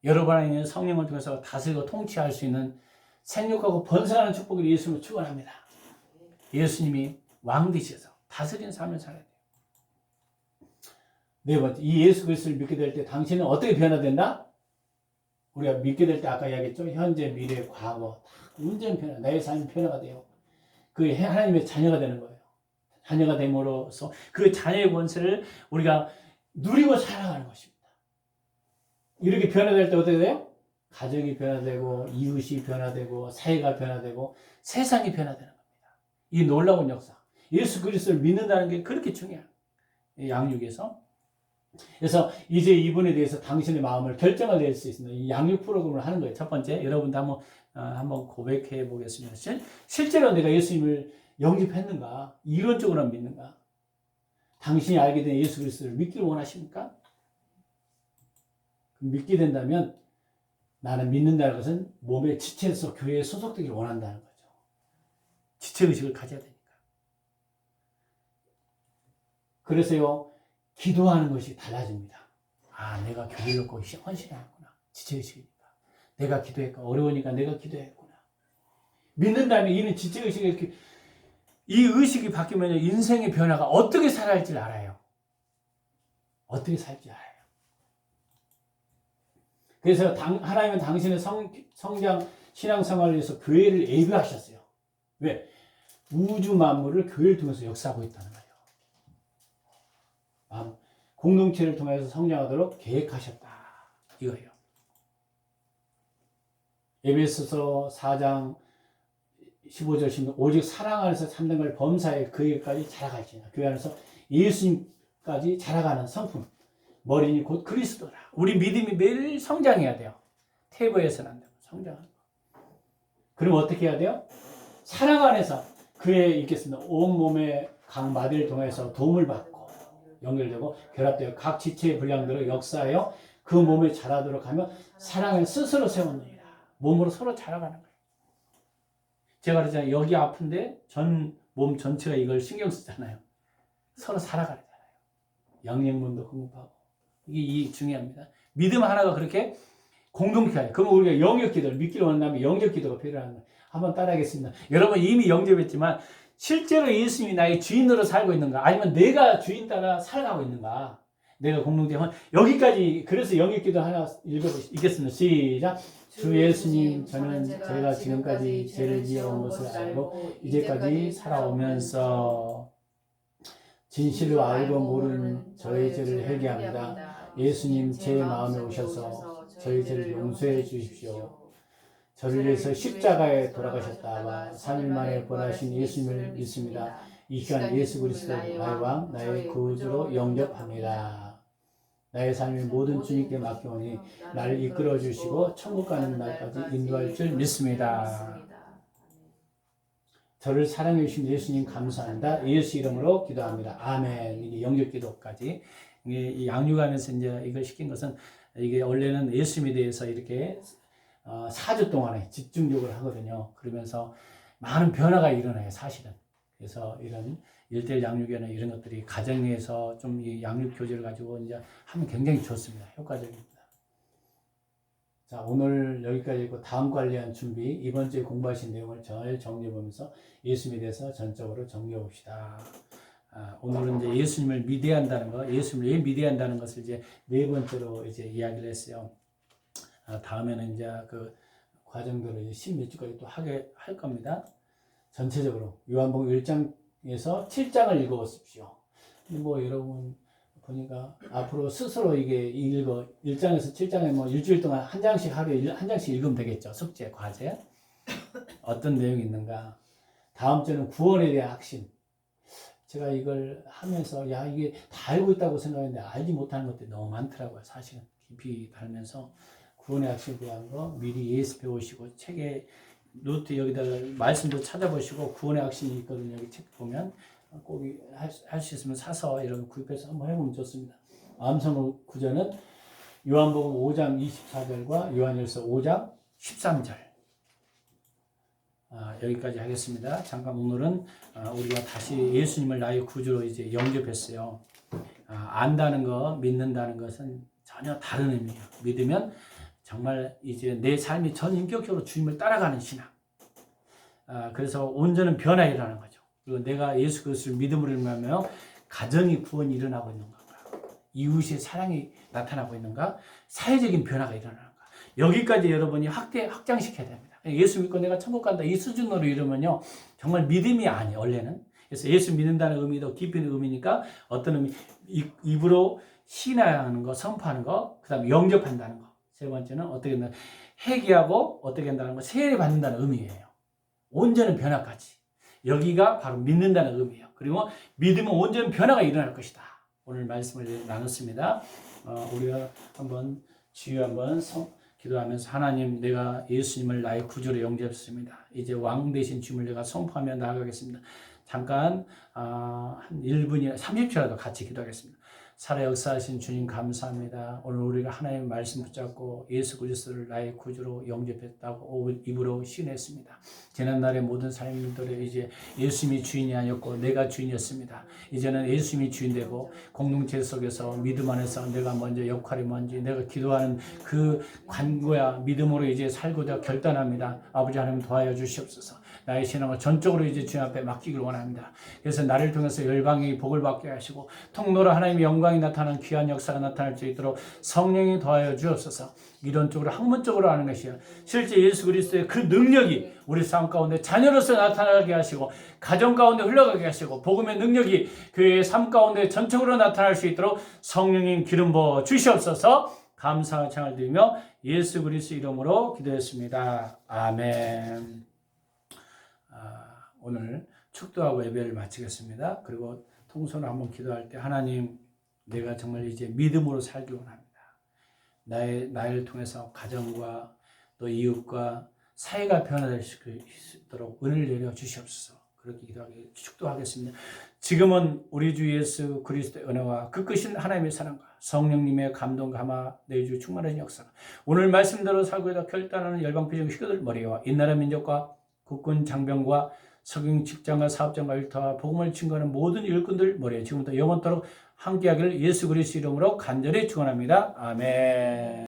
여러분 안에 있는 성령을 통해서 다스리고 통치할 수 있는 생육하고 번성하는 축복을 예수님을 축원합니다. 예수님이 왕 되셔서 다스리는 삶을 살아야 돼요. 네 번째, 이 예수 그리스도를 믿게 될 때 당신은 어떻게 변화된다? 우리가 믿게 될 때 아까 이야기했죠. 현재, 미래, 과거 완전 변화, 나의 삶이 변화가 돼요. 그 하나님의 자녀가 되는 거예요. 자녀가 됨으로써 그 자녀의 권세를 우리가 누리고 살아가는 것입니다. 이렇게 변화될 때 어떻게 돼요? 가정이 변화되고 이웃이 변화되고 사회가 변화되고 세상이 변화되는 겁니다. 이 놀라운 역사. 예수 그리스도를 믿는다는 게 그렇게 중요해요. 양육에서. 그래서 이제 이분에 대해서 당신의 마음을 결정을 낼 수 있습니다. 이 양육 프로그램을 하는 거예요. 첫 번째, 여러분도 한번 고백해 보겠습니다. 실제로 내가 예수님을 영접했는가? 이론적으로 믿는가? 당신이 알게 된 예수 그리스도를 믿기를 원하십니까? 믿게 된다면 나는 믿는다는 것은 몸의 지체에서 교회에 소속되기를 원한다는 거죠. 지체의식을 가져야 되니까. 그래서요, 기도하는 것이 달라집니다. 내가 교회를 꼭 헌신하였구나. 지체의식이니까. 내가 기도했고 어려우니까 내가 기도했구나. 믿는다면 이는 지체의식이, 이 의식이 바뀌면 인생의 변화가 어떻게 살아야 할지 알아요. 어떻게 살지 알아요. 그래서 하나님은 당신의 성장, 신앙생활을 위해서 교회를 예비하셨어요. 왜? 우주 만물을 교회를 통해서 역사하고 있다는 거예요. 공동체를 통해서 성장하도록 계획하셨다. 이거예요. 에베소서 4장 15절 16절 오직 사랑 안에서 참된 걸 범사에 그에게까지 자라갈지니라. 교회 안에서 예수님까지 자라가는 성품. 머리니 곧 그리스도라. 우리 믿음이 매일 성장해야 돼요. 태보에서는 안 되고 성장하는 거. 그럼 어떻게 해야 돼요? 사랑 안에서 그의 있겠습니다. 온 몸의 각 마디를 통해서 도움을 받고 연결되고 결합되어 각 지체의 분량대로 역사하여 그 몸에 자라도록 하며 사랑을 스스로 세웠느니라. 몸으로 서로 자라가는 거예요. 제가 그러잖아요. 여기 아픈데 몸 전체가 이걸 신경 쓰잖아요. 서로 살아가잖아요. 영양분도 공급하고. 이게 중요합니다. 믿음 하나가 그렇게 공동체예요. 그럼 우리가 영역 기도를 믿기를 원한다면 영역 기도가 필요한 거예요. 한번 따라하겠습니다. 여러분 이미 영접했지만 실제로 예수님이 나의 주인으로 살고 있는가? 아니면 내가 주인 따라 살아가고 있는가? 내가 공동체 여기까지. 그래서 영역 기도 하나 읽겠습니다. 시작. 주 예수님, 저는 제가 지금까지 죄를 지어온 것을 알고 이제까지 살아오면서 진실로 알고 모르는 저의 죄를 회개합니다. 예수님 제 마음에 오셔서 저의 죄를 용서해 주십시오. 저를 위해서 십자가에 돌아가셨다와 3일 만에 부활하신 예수님을 믿습니다. 이 시간 예수 그리스도 나의 왕, 나의 구주로 영접합니다. 나의 삶을 모든 주님께 맡겨오니 나를 이끌어 주시고 천국 가는 날까지 인도할 줄 믿습니다. 저를 사랑해 주신 예수님 감사합니다. 예수 이름으로 기도합니다. 아멘. 이게 영접 기도까지. 이게 양육하면서 이제 이걸 시킨 것은 이게 원래는 예수님에 대해서 이렇게 4주 동안에 집중적으로 하거든요. 그러면서 많은 변화가 일어나요, 사실은. 그래서 이런 1:1 양육에는 이런 것들이 가정에서 좀 이 양육 교제를 가지고 이제 하면 굉장히 좋습니다. 효과적입니다. 자, 오늘 여기까지 있고 다음 관리한 준비, 이번 주에 공부하신 내용을 잘 정리해 보면서 예수님에 대해서 전적으로 정리해 봅시다. 오늘은 이제 예수님을 믿어야 한다는 거, 예수님을 왜 믿어야 한다는 것을 이제 네 번째로 이제 이야기를 했어요. 다음에는 이제 그 과정들을 이제 10몇 주까지 또 하게 할 겁니다. 전체적으로 요한복음 1장에서 7장을 읽어보십시오. 뭐 여러분 보니까 앞으로 스스로 이게 읽어 1장에서 7장에 뭐 일주일 동안 한 장씩 하루에 한 장씩 읽으면 되겠죠. 숙제, 과제 어떤 내용이 있는가. 다음 주는 구원에 대한 확신. 제가 이걸 하면서 야 이게 다 알고 있다고 생각했는데 알지 못하는 것들이 너무 많더라고요. 사실은 깊이 달면서 구원의 확신에 대한 거 미리 예수 배우시고 책에 노트 여기다가 말씀도 찾아보시고 구원의 확신이 있거든요. 여기 책 보면 꼭 할 수 있으면 사서 이런 구입해서 한번 해보면 좋습니다. 암송 구절은 요한복음 5장 24절과 요한일서 5장 13절. 여기까지 하겠습니다. 잠깐 오늘은 우리가 다시 예수님을 나의 구주로 이제 영접했어요. 안다는 거, 믿는다는 것은 전혀 다른 의미예요. 믿으면 정말 이제 내 삶이 전 인격적으로 주님을 따라가는 신앙. 그래서 온전한 변화가 일어나는 거죠. 그리고 내가 예수 그리스도를 믿음으로 인하여 가정이 구원이 일어나고 있는가, 이웃의 사랑이 나타나고 있는가, 사회적인 변화가 일어나는가. 여기까지 여러분이 확장시켜야 됩니다. 예수 믿고 내가 천국 간다 이 수준으로 이러면요 정말 믿음이 아니에요. 원래는. 그래서 예수 믿는다는 의미도 깊이 있는 의미니까 어떤 의미, 입으로 신앙하는 거, 선포하는 거, 그 다음에 영접한다는 거. 세 번째는 어떻게 한다, 회개하고 어떻게 한다는 거, 세례 받는다는 의미예요. 온전한 변화까지. 여기가 바로 믿는다는 의미예요. 그리고 믿으면 온전한 변화가 일어날 것이다. 오늘 말씀을 나눴습니다. 우리가 한번 주여 한번 기도하면서 하나님 내가 예수님을 나의 구주로 영접했습니다. 이제 왕 되신 주님을 내가 선포하며 나아가겠습니다. 잠깐 한 1분이나 30초라도 같이 기도하겠습니다. 살아 역사하신 주님 감사합니다. 오늘 우리가 하나님의 말씀 붙잡고 예수 그리스도를 나의 구주로 영접했다고 입으로 시인했습니다. 지난날의 모든 사람들의 이제 예수님이 주인이 아니었고 내가 주인이었습니다. 이제는 예수님이 주인 되고 공동체 속에서 믿음 안에서 내가 먼저 역할이 뭔지 내가 기도하는 그 관고야 믿음으로 이제 살고자 결단합니다. 아버지 하나님 도와여 주시옵소서. 나의 신앙을 전적으로 이제 주님 앞에 맡기길 원합니다. 그래서 나를 통해서 열방이 복을 받게 하시고 통로로 하나님의 영광이 나타나는 귀한 역사가 나타날 수 있도록 성령이 도와여 주옵소서. 이론적으로 학문적으로 하는 것이요 실제 예수 그리스도의 그 능력이 우리 삶 가운데 자녀로서 나타나게 하시고 가정 가운데 흘러가게 하시고 복음의 능력이 교회의 삶 가운데 전적으로 나타날 수 있도록 성령님 기름 부어 주시옵소서. 감사의 창을 드리며 예수 그리스도 이름으로 기도했습니다. 아멘. 오늘 축도하고 예배를 마치겠습니다. 그리고 통성으로 한번 기도할 때 하나님 내가 정말 이제 믿음으로 살기 원합니다. 나를 통해서 가정과 또 이웃과 사회가 변화될 수 있도록 은혜를 내려 주시옵소서. 그렇게 축도하겠습니다. 지금은 우리 주 예수 그리스도의 은혜와 그 크신 하나님의 사랑과 성령님의 감동 감화 내주 충만한 역사가 오늘 말씀대로 살고자 결단하는 열방피정 식구들 머리와 인나라 민족과 국군 장병과 석영 직장과 사업장과 일터와 복음을 증거하는 모든 일꾼들 머리에 지금부터 영원토록 함께하기를 예수 그리스도 이름으로 간절히 축원합니다. 아멘.